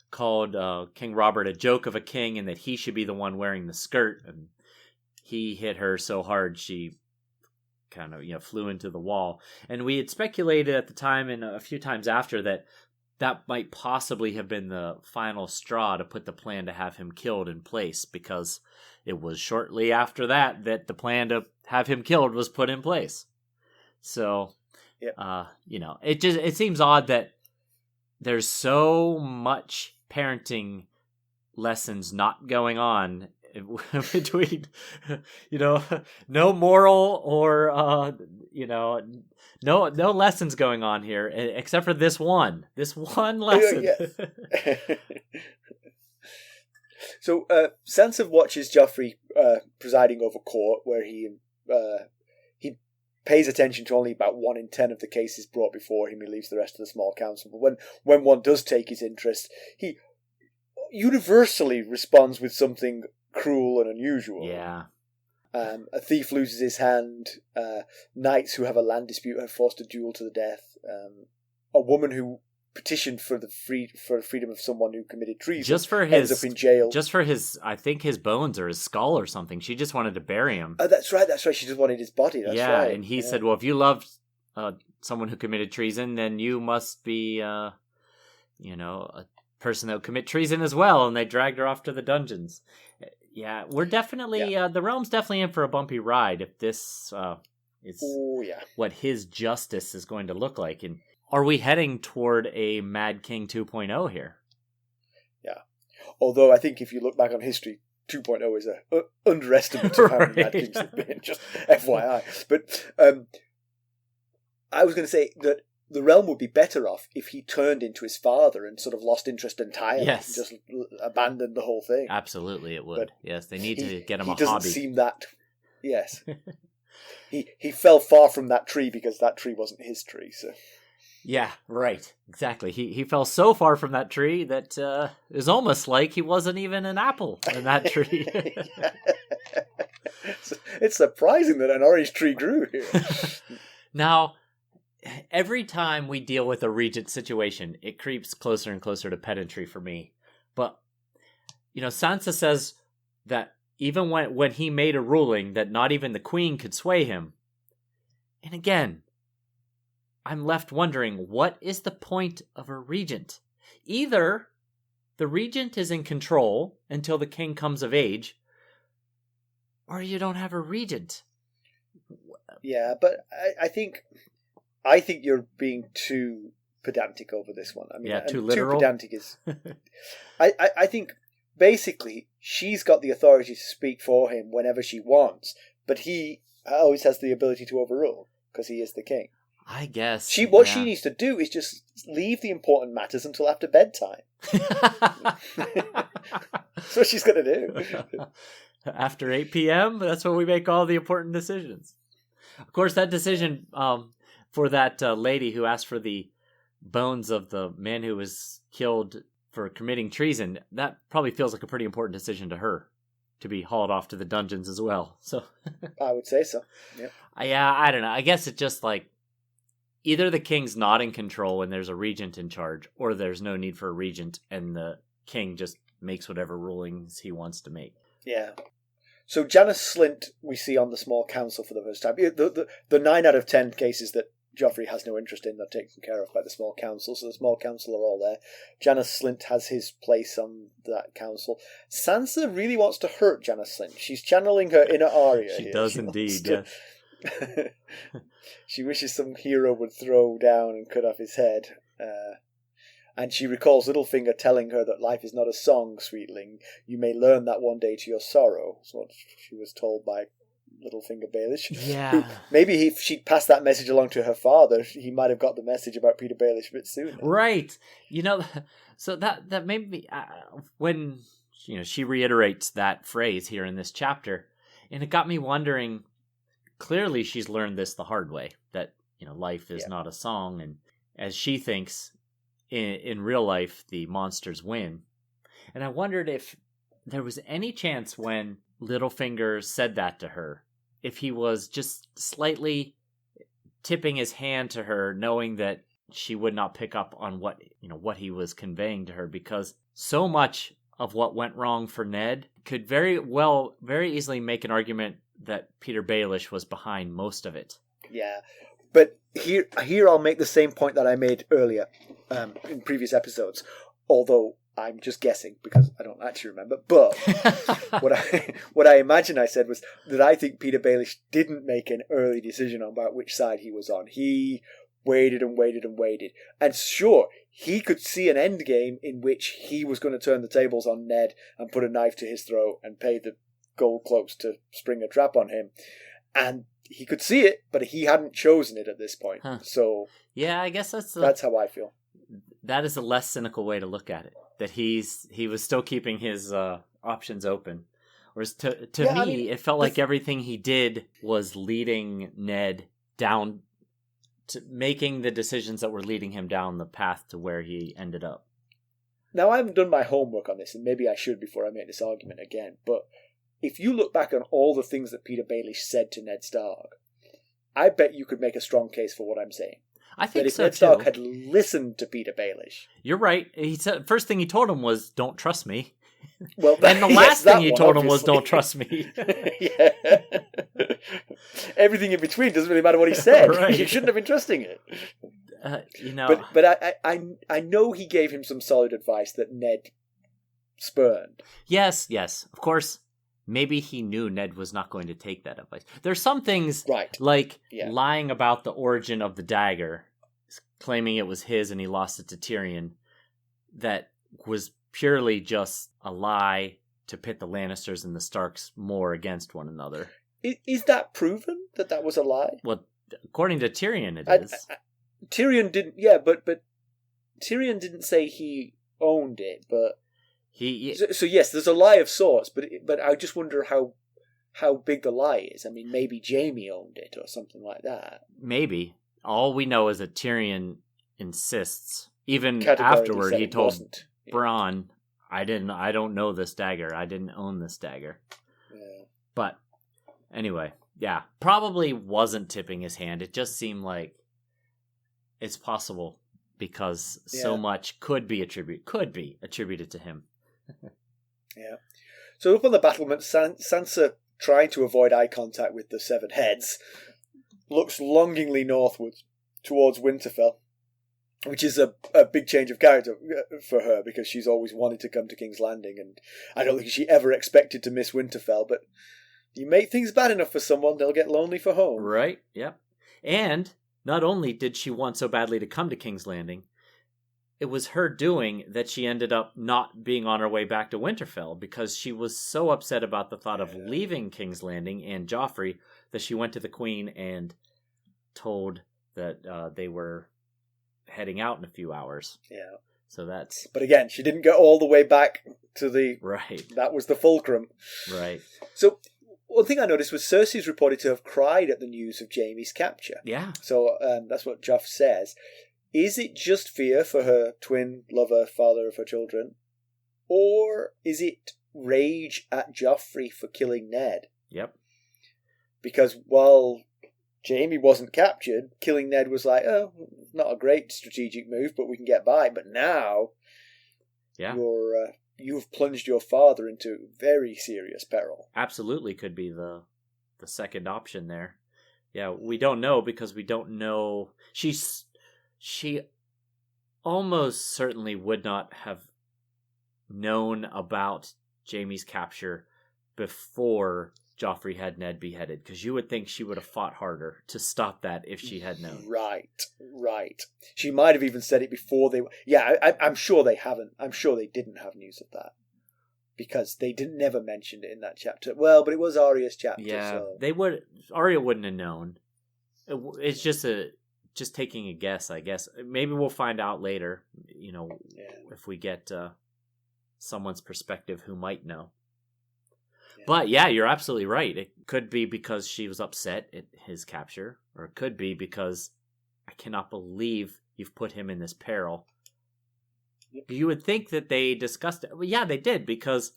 called King Robert a joke of a king, and that he should be the one wearing the skirt. And he hit her so hard she kind of flew into the wall. And we had speculated at the time and a few times after that might possibly have been the final straw to put the plan to have him killed in place, because it was shortly after that the plan to have him killed was put in place. So, it seems odd that there's so much parenting lessons not going on between, no moral or, no lessons going on here except for this one lesson. Yeah. So Sansa watches Joffrey presiding over court, where he pays attention to only about 1 in 10 of the cases brought before him. He leaves the rest to the small council. But when one does take his interest, he universally responds with something cruel and unusual. Yeah. A thief loses his hand. Knights who have a land dispute are forced to duel to the death. A woman who petitioned for the freedom of someone who committed treason ends up in jail. Just for I think his bones or his skull or something. She just wanted to bury him. Oh, that's right. She just wanted his body. That's right. Yeah, and he said, "Well, if you loved someone who committed treason, then you must be, a person that would commit treason as well." And they dragged her off to the dungeons. Yeah, we're definitely the realm's definitely in for a bumpy ride if this is what his justice is going to look like. And are we heading toward a Mad King 2.0 here? Yeah. Although I think if you look back on history, 2.0 is an underestimate of how many Mad Kings have been, just FYI. But I was going to say that the realm would be better off if he turned into his father and sort of lost interest entirely. Yes. And just abandoned the whole thing. Absolutely, it would. But yes, they need to get him a hobby. He doesn't hobby. seem that... Yes. he fell far from that tree because that tree wasn't his tree, so... Yeah, right. Exactly. He fell so far from that tree that it was almost like he wasn't even an apple in that tree. It's surprising that an orange tree grew here. Now, every time we deal with a regent situation, it creeps closer and closer to pedantry for me. But, Sansa says that even when he made a ruling that not even the queen could sway him. And again, I'm left wondering, what is the point of a regent? Either the regent is in control until the king comes of age, or you don't have a regent. Yeah, but I think you're being too pedantic over this one. I mean, too literal. Too pedantic is... I think, basically, she's got the authority to speak for him whenever she wants, but he always has the ability to overrule, because he is the king. I guess. She needs to do is just leave the important matters until after bedtime. That's what she's going to do. After 8 p.m., that's when we make all the important decisions. Of course, that decision for that lady who asked for the bones of the man who was killed for committing treason, that probably feels like a pretty important decision to her, to be hauled off to the dungeons as well. So I would say so. Yep. Yeah, I don't know. I guess it's just like, either the king's not in control when there's a regent in charge, or there's no need for a regent and the king just makes whatever rulings he wants to make. Yeah. So Janos Slynt we see on the small council for the first time. The 9 out of 10 cases that Joffrey has no interest in are taken care of by the small council, so the small council are all there. Janos Slynt has his place on that council. Sansa really wants to hurt Janos Slynt. She's channeling her inner Arya. She does indeed, yes. She wishes some hero would throw down and cut off his head. And she recalls Littlefinger telling her that life is not a song, sweetling. You may learn that one day to your sorrow. That's what she was told by Littlefinger Baelish. Yeah. Maybe if she'd passed that message along to her father, he might have got the message about Peter Baelish a bit sooner. Right. So that made me... when she reiterates that phrase here in this chapter, and it got me wondering... Clearly, she's learned this the hard way, that, life is not a song, and as she thinks, in real life, the monsters win. And I wondered if there was any chance when Littlefinger said that to her, if he was just slightly tipping his hand to her, knowing that she would not pick up on what he was conveying to her, because so much of what went wrong for Ned could very easily make an argument that Peter Baelish was behind most of it. Yeah, but here I'll make the same point that I made earlier in previous episodes, although I'm just guessing because I don't actually remember. But what I imagine I said was that I think Peter Baelish didn't make an early decision about which side he was on. He waited and waited and waited. And sure, he could see an end game in which he was going to turn the tables on Ned and put a knife to his throat and pay the gold cloaks to spring a trap on him. And he could see it, but he hadn't chosen it at this point. Huh. So yeah, I guess that's how I feel. That is a less cynical way to look at it. That he was still keeping his options open. Whereas to me, it felt like everything he did was leading Ned down to making the decisions that were leading him down the path to where he ended up. Now, I haven't done my homework on this, and maybe I should before I make this argument again, but if you look back on all the things that Peter Baelish said to Ned Stark, I bet you could make a strong case for what I'm saying. I think that if so, Ned Stark had listened to Peter Baelish... You're right. He said, first thing he told him was, don't trust me. Well, and the last thing he told him was, don't trust me. Yeah. Everything in between doesn't really matter what he said. Right. You shouldn't have been trusting it. But I know he gave him some solid advice that Ned spurned. Yes. Of course, maybe he knew Ned was not going to take that advice. There's some things, like lying about the origin of the dagger, claiming it was his and he lost it to Tyrion, that was purely just a lie to pit the Lannisters and the Starks more against one another. Is that proven, that was a lie? Well, according to Tyrion, it is. Tyrion didn't. Yeah, but Tyrion didn't say he owned it. But so yes, there's a lie of sorts. But I just wonder how big the lie is. I mean, maybe Jaime owned it or something like that. Maybe. All we know is that Tyrion insists. Even afterward, he told Bronn, I don't know this dagger. I didn't own this dagger. Yeah. But anyway, yeah, probably wasn't tipping his hand. It just seemed like it's possible because so much could be attributed to him. Yeah. So up on the battlement, Sansa, trying to avoid eye contact with the seven heads, looks longingly northwards towards Winterfell, which is a big change of character for her because she's always wanted to come to King's Landing, and I don't think she ever expected to miss Winterfell, but you make things bad enough for someone, they'll get lonely for home. Right, yep. And not only did she want so badly to come to King's Landing, it was her doing that she ended up not being on her way back to Winterfell because she was so upset about the thought of leaving King's Landing and Joffrey that she went to the Queen and told that they were heading out in a few hours. Yeah. So that's... But again, she didn't go all the way back to the... Right. That was the fulcrum. Right. So one thing I noticed was Cersei's reported to have cried at the news of Jaime's capture. Yeah. So that's what Joff says. Is it just fear for her twin lover, father of her children? Or is it rage at Joffrey for killing Ned? Yep. Because while Jaime wasn't captured, killing Ned was like, oh, not a great strategic move, but we can get by. But now, you've plunged your father into very serious peril. Absolutely could be the second option there. Yeah, we don't know because we don't know. She almost certainly would not have known about Jaime's capture before Joffrey had Ned beheaded, because you would think she would have fought harder to stop that if she had known. Right. She might have even said it before they... Yeah, I'm sure they haven't. I'm sure they didn't have news of that. Because they never mentioned it in that chapter. Well, but it was Arya's chapter. Yeah, so. they would... Arya wouldn't have known. It's just taking a guess, I guess. Maybe we'll find out later, if we get someone's perspective who might know. Yeah. But yeah, you're absolutely right. It could be because she was upset at his capture, or it could be because I cannot believe you've put him in this peril. Yep. You would think that they discussed it. Well, yeah, they did, because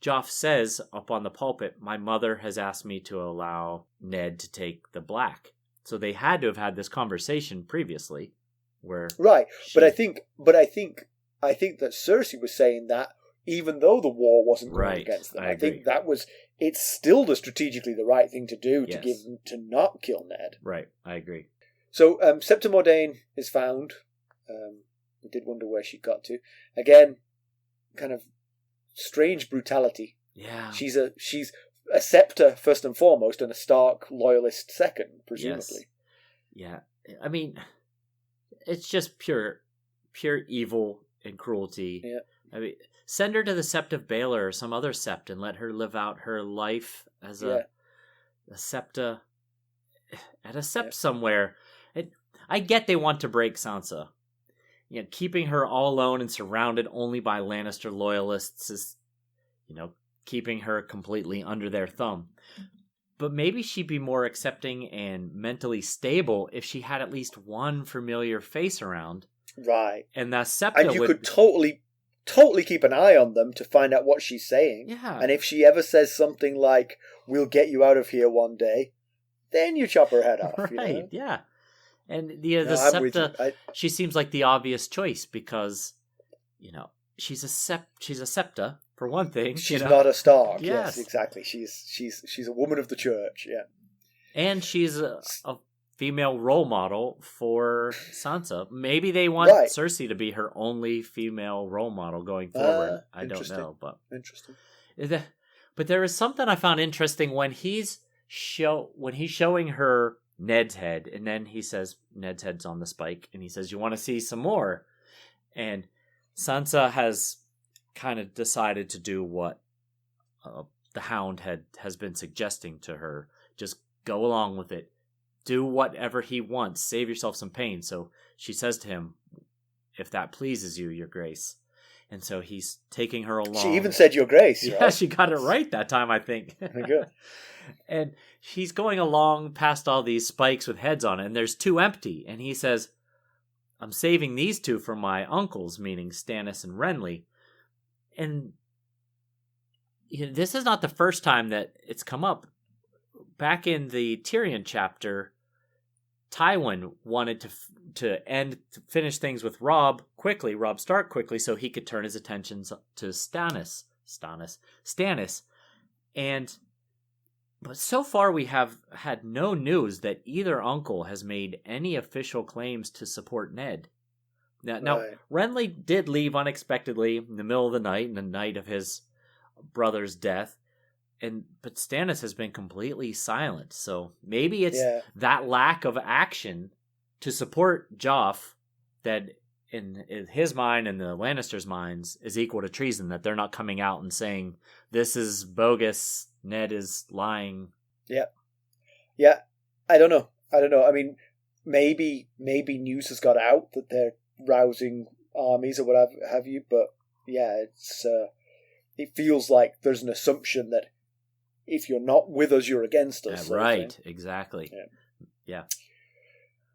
Joff says up on the pulpit, my mother has asked me to allow Ned to take the black. So they had to have had this conversation previously, where But I think that Cersei was saying that even though the war wasn't going against them, I think it's still strategically the right thing to do to give them to not kill Ned. Right, I agree. So Septa Mordane is found. We did wonder where she got to. Again, kind of strange brutality. Yeah, she's a Septa first and foremost, and a Stark loyalist second, presumably. Yes. Yeah, I mean, it's just pure evil and cruelty. Yeah. I mean, send her to the Sept of Baelor or some other Sept and let her live out her life as a Septa at a Sept somewhere. I get they want to break Sansa. Keeping her all alone and surrounded only by Lannister loyalists is, keeping her completely under their thumb. But maybe she'd be more accepting and mentally stable if she had at least one familiar face around. Right. And that Septa and you could totally keep an eye on them to find out what she's saying. Yeah. And if she ever says something like, we'll get you out of here one day, then you chop her head off. Right, yeah. And the Septa, she seems like the obvious choice because, she's a Septa. For one thing, she's not a Stark. Yes, exactly. She's a woman of the church. Yeah, and she's a female role model for Sansa. Maybe they want Cersei to be her only female role model going forward. I don't know, but interesting. But there is something I found interesting when he's showing her Ned's head, and then he says Ned's head's on the spike, and he says, "You want to see some more?" And Sansa has kind of decided to do what the Hound has been suggesting to her. Just go along with it. do whatever he wants. Save yourself some pain. So she says to him, if that pleases you, your grace. And so he's taking her along. She even said your grace, Yeah, right? she got it right that time, I think. Good. And he's going along past all these spikes with heads on it, and there's 2 empty. And he says, I'm saving these 2 for my uncles, meaning Stannis and Renly. And this is not the first time that it's come up. Back in the Tyrion chapter, Tywin wanted to finish things with Robb Stark quickly, so he could turn his attentions to Stannis. But so far we have had no news that either uncle has made any official claims to support Ned. Now Renly did leave unexpectedly in the middle of the night, in the night of his brother's death, but Stannis has been completely silent. So maybe it's that lack of action to support Joff that in his mind and the Lannisters' minds is equal to treason, that they're not coming out and saying, this is bogus, Ned is lying. Yeah. I don't know. I mean, maybe news has got out that they're rousing armies or what have you, but yeah, it feels like there's an assumption that if you're not with us, you're against us. Right, exactly. Yeah.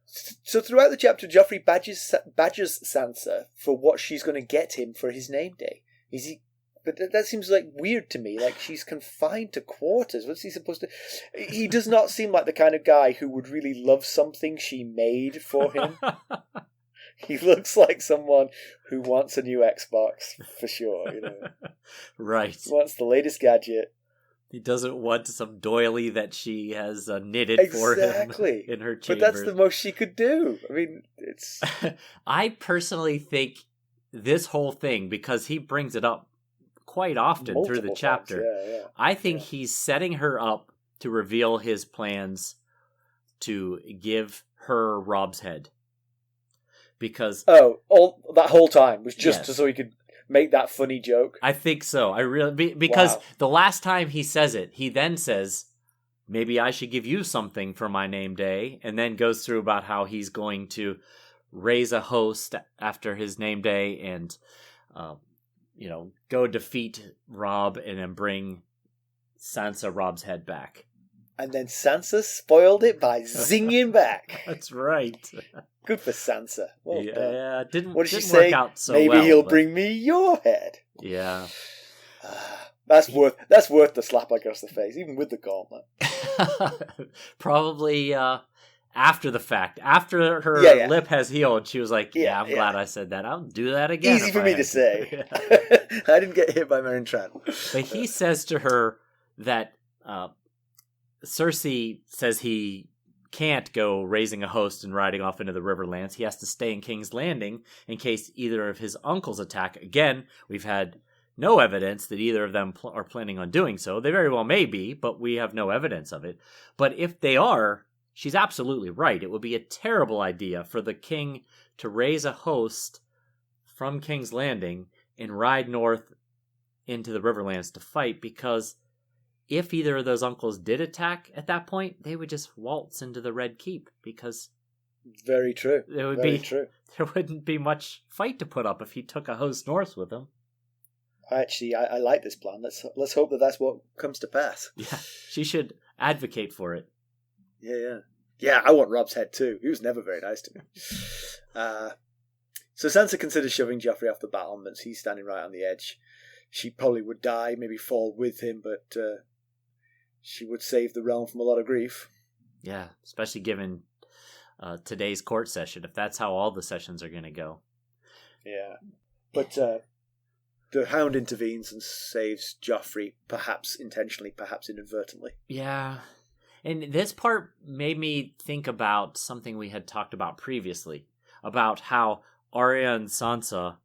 So throughout the chapter, Joffrey badgers Sansa for what she's going to get him for his name day. But that seems like weird to me. Like, she's confined to quarters. What's he supposed to... He does not seem like the kind of guy who would really love something she made for him. He looks like someone who wants a new Xbox, for sure. Right. He wants the latest gadget. He doesn't want some doily that she has knitted for him in her chamber. But that's the most she could do. I mean, it's... I personally think this whole thing, because he brings it up quite often multiple through the chapter, times. I think he's setting her up to reveal his plans to give her Robb's head. Because... all that whole time was just so he could... make that funny joke. I think so. I really because the last time he says it, he then says, "Maybe I should give you something for my name day," and then goes through about how he's going to raise a host after his name day and, go defeat Robb and then bring Sansa Robb's head back. And then Sansa spoiled it by zinging back. That's right. Good for Sansa. Well done. Didn't say? Work out so Maybe well. Maybe he'll bring me your head. Yeah. That's worth the slap across the face, even with the gauntlet. Probably after the fact. After her lip has healed, she was like, I'm glad I said that. I'll do that again. Easy for me to say. I didn't get hit by Meryn Trant. But he says to her that Cersei says he can't go raising a host and riding off into the Riverlands. He has to stay in King's Landing in case either of his uncles attack. Again, we've had no evidence that either of them are planning on doing so. They very well may be, but we have no evidence of it. But if they are, she's absolutely right. It would be a terrible idea for the king to raise a host from King's Landing and ride north into the Riverlands to fight, because if either of those uncles did attack at that point, they would just waltz into the Red Keep, because very true. There wouldn't be much fight to put up if he took a host north with him. Actually, I like this plan. Let's hope that that's what comes to pass. Yeah, she should advocate for it. Yeah. I want Robb's head too. He was never very nice to me. So Sansa considers shoving Joffrey off the battlements. He's standing right on the edge. She probably would die, maybe fall with him, but she would save the realm from a lot of grief. Yeah, especially given today's court session, if that's how all the sessions are going to go. Yeah. But the Hound intervenes and saves Joffrey, perhaps intentionally, perhaps inadvertently. Yeah. And this part made me think about something we had talked about previously, about how Arya and Sansa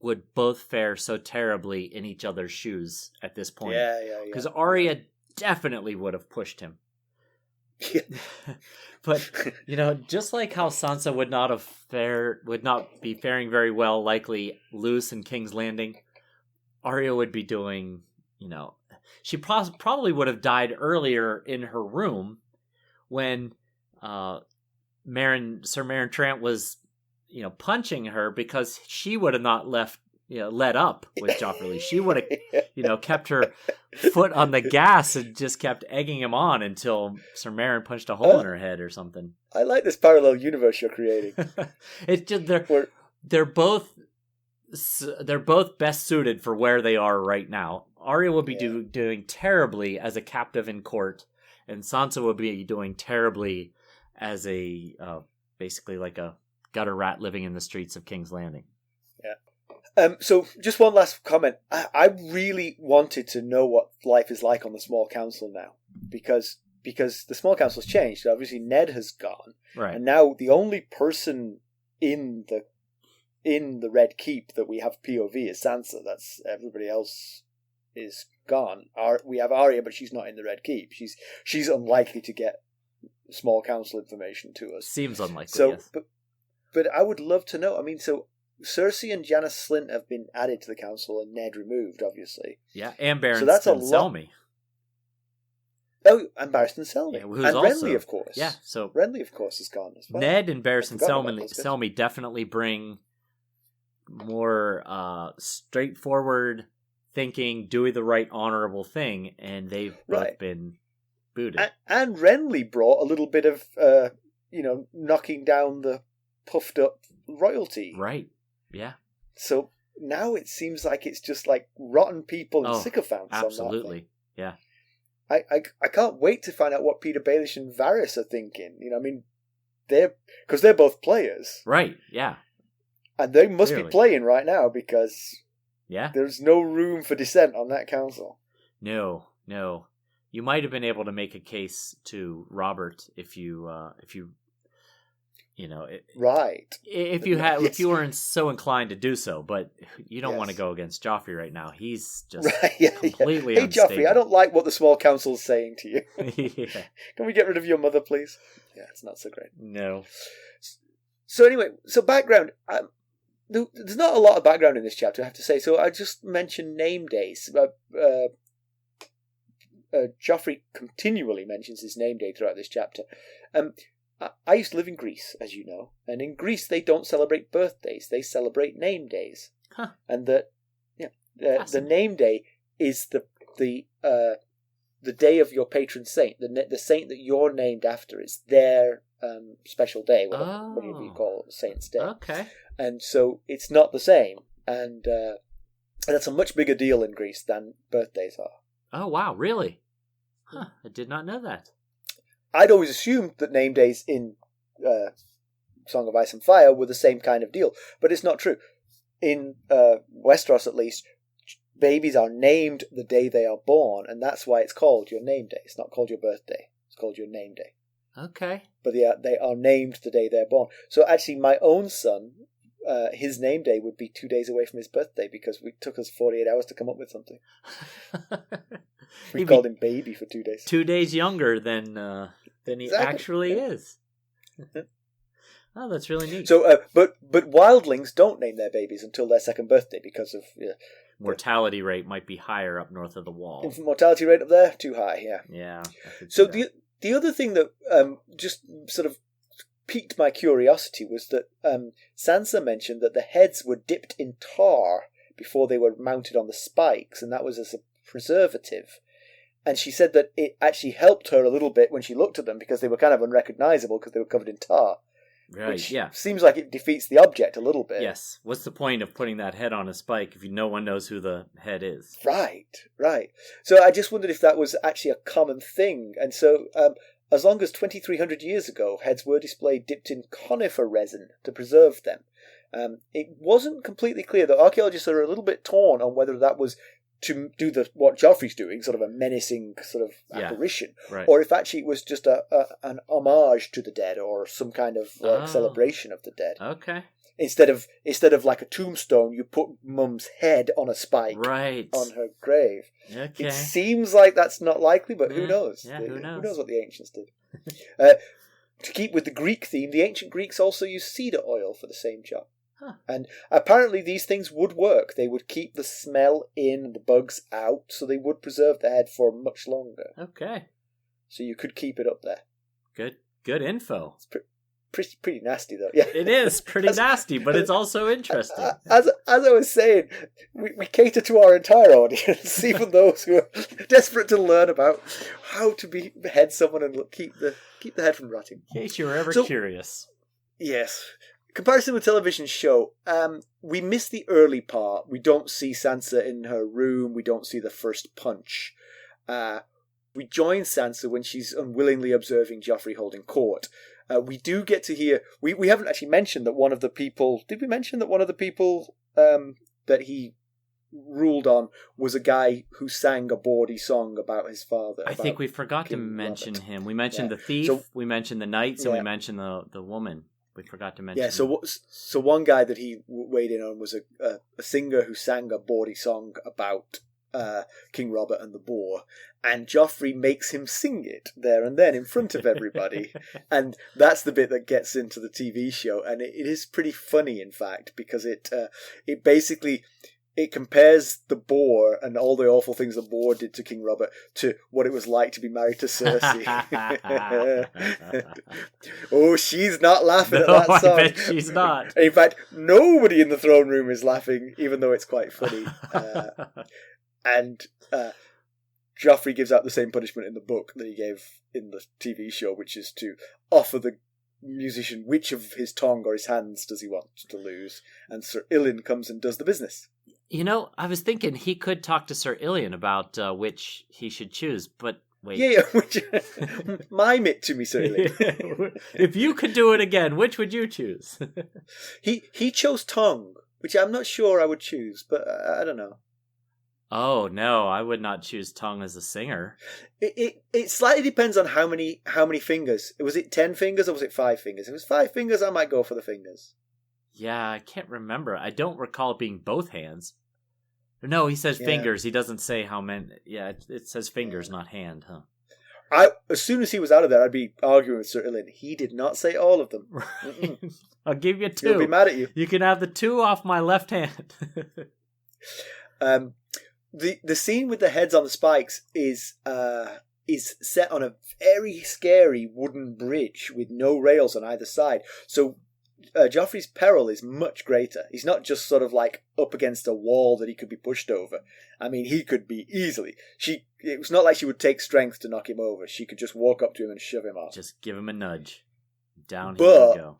would both fare so terribly in each other's shoes at this point. Yeah. Because Arya definitely would have pushed him. Yeah. But, just like how Sansa would not be faring very well, likely loose in King's Landing, Arya would be doing, she probably would have died earlier in her room when Sir Meryn Trant was, punching her because she would have not let up with Joffrey. She would have, kept her foot on the gas and just kept egging him on until Sir Meryn punched a hole in her head or something. I like this parallel universe you're creating. It's just they're both best suited for where they are right now. Arya would be doing terribly as a captive in court, and Sansa would be doing terribly as a basically like a gutter rat living in the streets of King's Landing. Yeah. So just one last comment. I really wanted to know what life is like on the small council now, because the small council's changed. Obviously, Ned has gone, right, and now the only person in the Red Keep that we have POV is Sansa. That's everybody else is gone. We have Arya, but she's not in the Red Keep. She's unlikely to get small council information to us. Seems unlikely. So, yes. but I would love to know. I mean, so Cersei and Janos Slynt have been added to the council, and Ned removed, obviously. Yeah, and Barristan so that's Selmy. Oh, and Barristan Selmy. Yeah, and Renly, of course. Yeah, so Renly, of course, is gone as well. Ned and Barristan Selmy definitely bring more straightforward thinking, doing the right honorable thing, and they've both been booted. And Renly brought a little bit of, knocking down the puffed up royalty. Right, yeah. So now it seems like it's just like rotten people and sycophants. Absolutely, on that thing. I can't wait to find out what Peter Baelish and Varys are thinking. Because they're both players. Right, yeah. And they must be playing right now because there's no room for dissent on that council. No. You might have been able to make a case to Robert if you right. If you weren't so inclined to do so, but you don't want to go against Joffrey right now. He's just completely unstable. Hey Joffrey, I don't like what the small council's saying to you. Can we get rid of your mother, please? Yeah, it's not so great. No. So anyway, background. There's not a lot of background in this chapter, I have to say. So I just mentioned name days. Joffrey continually mentions his name day throughout this chapter. I used to live in Greece, as you know, and in Greece they don't celebrate birthdays; they celebrate name days. Huh. And the name day is the day of your patron saint, the saint that you're named after. It's their special day, whatever you call it, Saint's Day. Okay. And so it's not the same, and that's a much bigger deal in Greece than birthdays are. Oh wow, really? Huh, I did not know that. I'd always assumed that name days in Song of Ice and Fire were the same kind of deal, but it's not true. In Westeros, at least, babies are named the day they are born, and that's why it's called your name day. It's not called your birthday. It's called your name day. Okay. But they are named the day they're born. So actually, my own son, his name day would be 2 days away from his birthday because it took us 48 hours to come up with something. We called him baby for 2 days. 2 days younger than he actually is. Oh, that's really neat. So, but wildlings don't name their babies until their second birthday because of mortality rate might be higher up north of the wall. Mortality rate up there too high. Yeah. Yeah. So the other thing that just sort of piqued my curiosity was that Sansa mentioned that the heads were dipped in tar before they were mounted on the spikes, and that was as a preservative. And she said that it actually helped her a little bit when she looked at them because they were kind of unrecognizable because they were covered in tar. Right, which seems like it defeats the object a little bit. Yes. What's the point of putting that head on a spike if no one knows who the head is? Right. So I just wondered if that was actually a common thing. And so as long as 2,300 years ago, heads were displayed dipped in conifer resin to preserve them. It wasn't completely clear. The archaeologists are a little bit torn on whether that was to do what Joffrey's doing, sort of a menacing sort of apparition, right, or if actually it was just an homage to the dead or some kind of celebration of the dead. Okay. Instead of like a tombstone, you put Mum's head on a spike on her grave. Okay. It seems like that's not likely, but who knows? Yeah, who knows? Who knows what the ancients did? To keep with the Greek theme, the ancient Greeks also used cedar oil for the same job. Huh. And apparently these things would work. They would keep the smell in, the bugs out, so they would preserve the head for much longer. Okay. So you could keep it up there. Good. Good info. It's pretty nasty, though. Yeah, it is pretty nasty, but it's also interesting. As I was saying, we cater to our entire audience, even those who are desperate to learn about how to behead someone and keep the head from rotting. In case you were ever curious. Yes. Comparison with television show, we miss the early part. We don't see Sansa in her room. We don't see the first punch. We join Sansa when she's unwillingly observing Joffrey holding court. We do get to hear... We haven't actually mentioned that one of the people... Did we mention that one of the people that he ruled on was a guy who sang a bawdy song about his father? I think we forgot to mention him. We mentioned the thief, we mentioned the knights, and we mentioned the woman. We forgot to mention. Yeah, so one guy that he weighed in on was a singer who sang a bawdy song about King Robert and the boar, and Joffrey makes him sing it there and then in front of everybody, and that's the bit that gets into the TV show, and it is pretty funny, in fact, because it basically... It compares the boar and all the awful things the boar did to King Robert to what it was like to be married to Cersei. Oh, she's not laughing at that song. I bet she's not. In fact, nobody in the throne room is laughing, even though it's quite funny. And Joffrey gives out the same punishment in the book that he gave in the TV show, which is to offer the musician which of his tongue or his hands does he want to lose. And Sir Ilan comes and does the business. You know, I was thinking he could talk to Sir Ilan about which he should choose, but wait. Yeah, mime it to me, Sir Ilan. If you could do it again, which would you choose? He chose tongue, which I'm not sure I would choose, but I don't know. Oh, no, I would not choose tongue as a singer. It slightly depends on how many fingers. Was it 10 fingers or was it 5 fingers? If it was 5 fingers, I might go for the fingers. Yeah, I can't remember. I don't recall it being both hands. No, he says fingers. He doesn't say how many. Yeah, it says fingers, not hand, huh? As soon as he was out of there, I'd be arguing with Sir Ilan. He did not say all of them. Right. I'll give you 2. He'll be mad at you. You can have the 2 off my left hand. The scene with the heads on the spikes is set on a very scary wooden bridge with no rails on either side. So Joffrey's peril is much greater. He's not just sort of like up against a wall that he could be pushed over. I mean, he could be easily. It was not like she would take strength to knock him over. She could just walk up to him and shove him off. Just give him a nudge. Down he would go.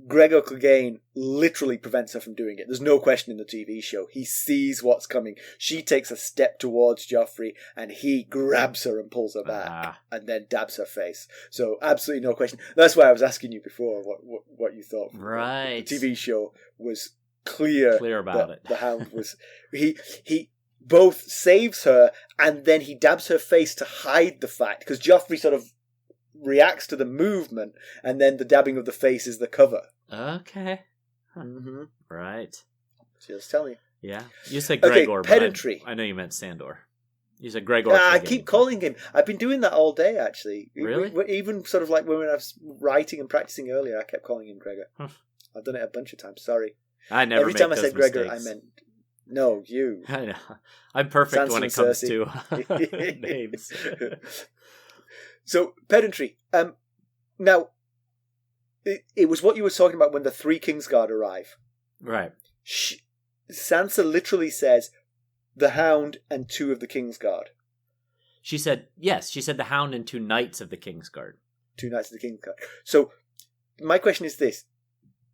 Gregor Clegane literally prevents her from doing it. There's no question in the TV show. He sees what's coming. She takes a step towards Joffrey and he grabs her and pulls her back and then dabs her face. So absolutely no question. That's why I was asking you before what you thought. Right. The TV show was clear about it. The Hound was... He both saves her and then he dabs her face to hide the fact, because Joffrey sort of reacts to the movement, and then the dabbing of the face is the cover. Okay. Huh. Mm-hmm. Right. Just tell me. Yeah. You said Gregor, pedantry. But I know you meant Sandor. You said Gregor. I keep calling him. I've been doing that all day, actually. Really? Even sort of like when I was writing and practicing earlier, I kept calling him Gregor. I've done it a bunch of times. Sorry. I never. Every time I said mistakes. Gregor, I meant no, you. I know. I'm perfect Sansa when it comes to names. So, pedantry. Now, it was what you were talking about when the 3 Kingsguard arrive. Right. Sansa literally says, the Hound and 2 of the Kingsguard. She said, yes, she said the Hound and 2 Knights of the Kingsguard. 2 Knights of the Kingsguard. So, my question is this.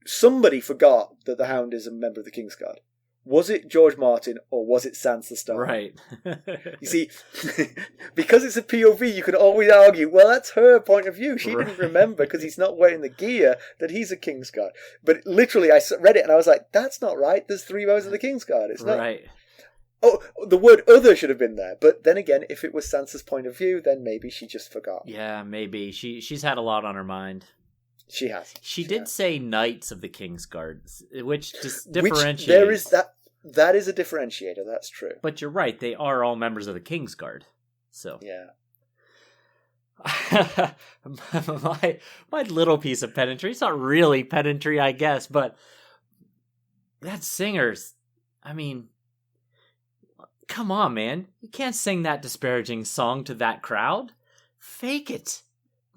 Somebody forgot that the Hound is a member of the Kingsguard. Was it George Martin or was it Sansa Stark? Right. You see, because it's a POV, you can always argue, well, that's her point of view. She didn't remember because he's not wearing the gear that he's a Kingsguard. But literally, I read it and I was like, that's not right. There's 3 members of the Kingsguard. It's not. Right. Oh, the word other should have been there. But then again, if it was Sansa's point of view, then maybe she just forgot. Yeah, maybe. She's had a lot on her mind. She has. She did say Knights of the Kingsguard, which differentiates. There is that is a differentiator, that's true. But you're right, they are all members of the Kingsguard. So yeah. my little piece of pedantry, it's not really pedantry, I guess, but that singer's, I mean, come on, man. You can't sing that disparaging song to that crowd. Fake it.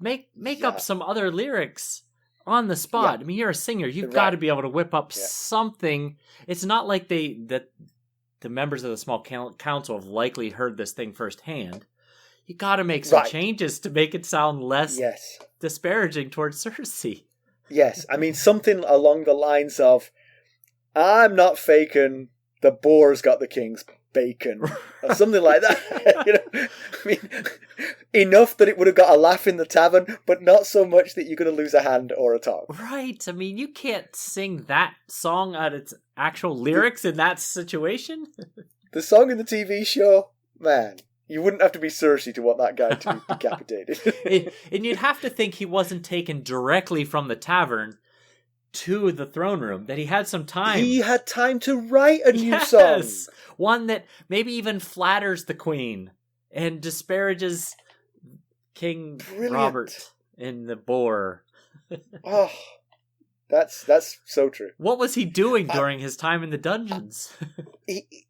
make up some other lyrics on the spot. I mean, you're a singer. You've got to be able to whip up something. It's not like the members of the small council have likely heard this thing firsthand. You got to make some changes to make it sound less disparaging towards Cersei. Yes, I mean, something along the lines of, I'm not faking, the boar's got the king's bacon, or something like that. I mean, enough that it would have got a laugh in the tavern, but not so much that you're going to lose a hand or a tongue. Right. I mean, you can't sing that song at its actual lyrics in that situation. The song in the TV show, man, you wouldn't have to be Cersei to want that guy to be decapitated. And you'd have to think he wasn't taken directly from the tavern to the throne room, that he had some time. He had time to write a new song. One that maybe even flatters the queen and disparages King Robert in the boar. Oh, that's so true. What was he doing during his time in the dungeons?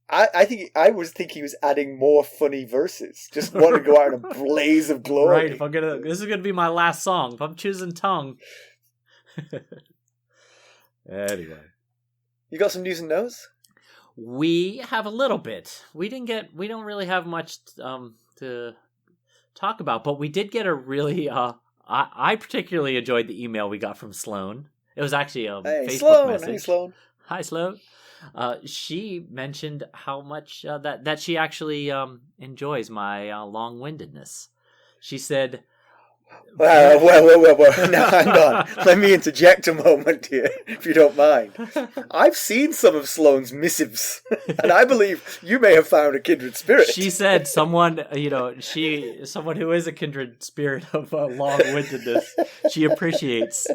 I was thinking he was adding more funny verses. Just wanted to go out in a blaze of glory. Right, this is gonna be my last song. If I'm choosing tongue. Anyway. You got some news and notes? We have a little bit. We don't really have much to talk about, but we did get a really I particularly enjoyed the email we got from Sloan. It was actually a Facebook message. Hey, Sloan. Hi, Sloan. She mentioned how much that she actually enjoys my long-windedness. She said, well. Now, hang on. Let me interject a moment here, if you don't mind. I've seen some of Sloane's missives, and I believe you may have found a kindred spirit. She said someone who is a kindred spirit of long-windedness, she appreciates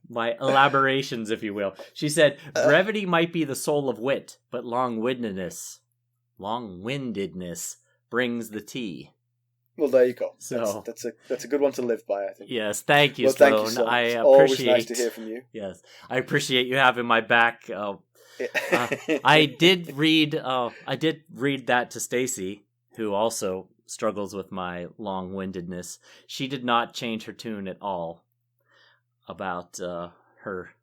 my elaborations, if you will. She said, brevity might be the soul of wit, but long-windedness brings the tea. Well, there you go. So that's a good one to live by, I think. Yes, thank you, Sloan. Thank you, Sloan. I appreciate. Always nice to hear from you. Yes, I appreciate you having my back. I did read that to Stacy, who also struggles with my long-windedness. She did not change her tune at all about her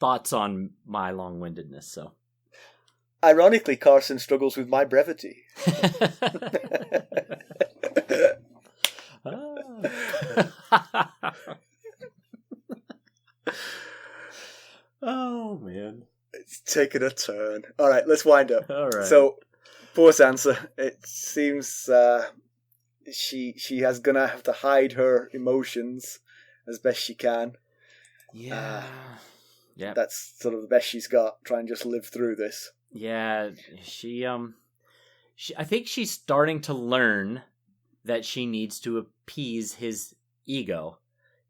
thoughts on my long-windedness. So, ironically, Carson struggles with my brevity. Oh man, it's taken a turn. All right, let's wind up. All right. So, poor Sansa. It seems she has gonna have to hide her emotions as best she can. Yeah. Yeah. That's sort of the best she's got. Try and just live through this. Yeah. She I think she's starting to learn that she needs to appease his ego,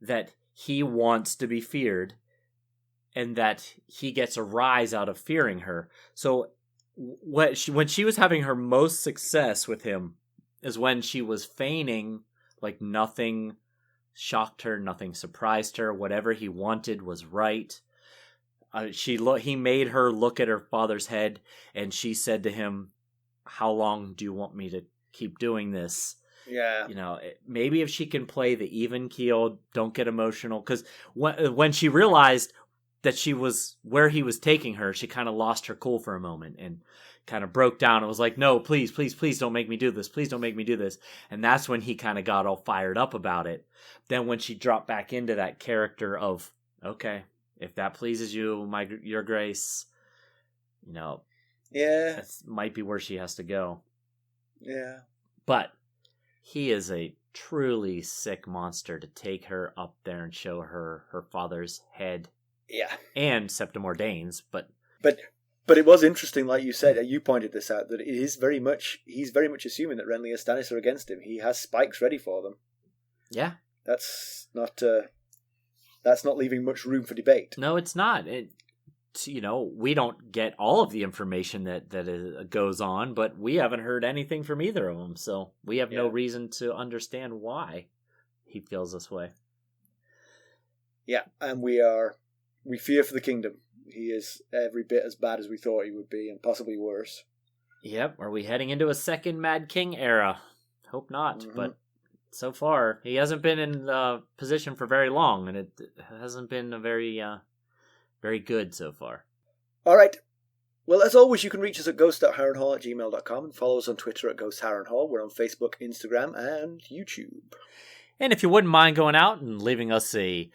that he wants to be feared, and that he gets a rise out of fearing her. So when she was having her most success with him is when she was feigning like nothing shocked her, nothing surprised her, whatever he wanted was right. He made her look at her father's head, and she said to him, "How long do you want me to keep doing this?" Yeah. Maybe if she can play the even keel, don't get emotional. Because when she realized that she was where he was taking her, she kind of lost her cool for a moment and kind of broke down and was like, "No, please, please, please don't make me do this. Please don't make me do this." And that's when he kind of got all fired up about it. Then when she dropped back into that character of, okay, if that pleases you, your grace, yeah, that might be where she has to go. Yeah. But he is a truly sick monster to take her up there and show her father's head. Yeah. And Septim Ordain's, but it was interesting, like you said, you pointed this out, that he's very much assuming that Renly and Stannis are against him. He has spikes ready for them. Yeah. That's not leaving much room for debate. No, it's not. We don't get all of the information that goes on, but we haven't heard anything from either of them, so we have no reason to understand why he feels this way. Yeah, and we fear for the kingdom. He is every bit as bad as we thought he would be, and possibly worse. Yep. Are we heading into a second Mad King era? Hope not, but so far, he hasn't been in the position for very long, and it hasn't been a very good so far. All right. Well, as always, you can reach us at ghost.harrenhall@gmail.com and follow us on Twitter at @GhostHarrenhall. We're on Facebook, Instagram, and YouTube. And if you wouldn't mind going out and leaving us a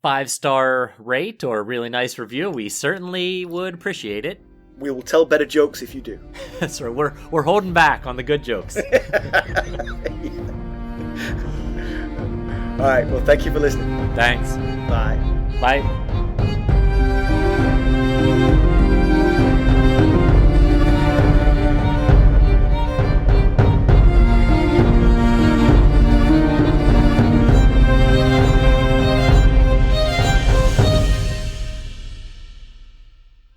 5-star rate or a really nice review, we certainly would appreciate it. We will tell better jokes if you do. That's right. We're holding back on the good jokes. All right. Well, thank you for listening. Thanks. Bye. Bye.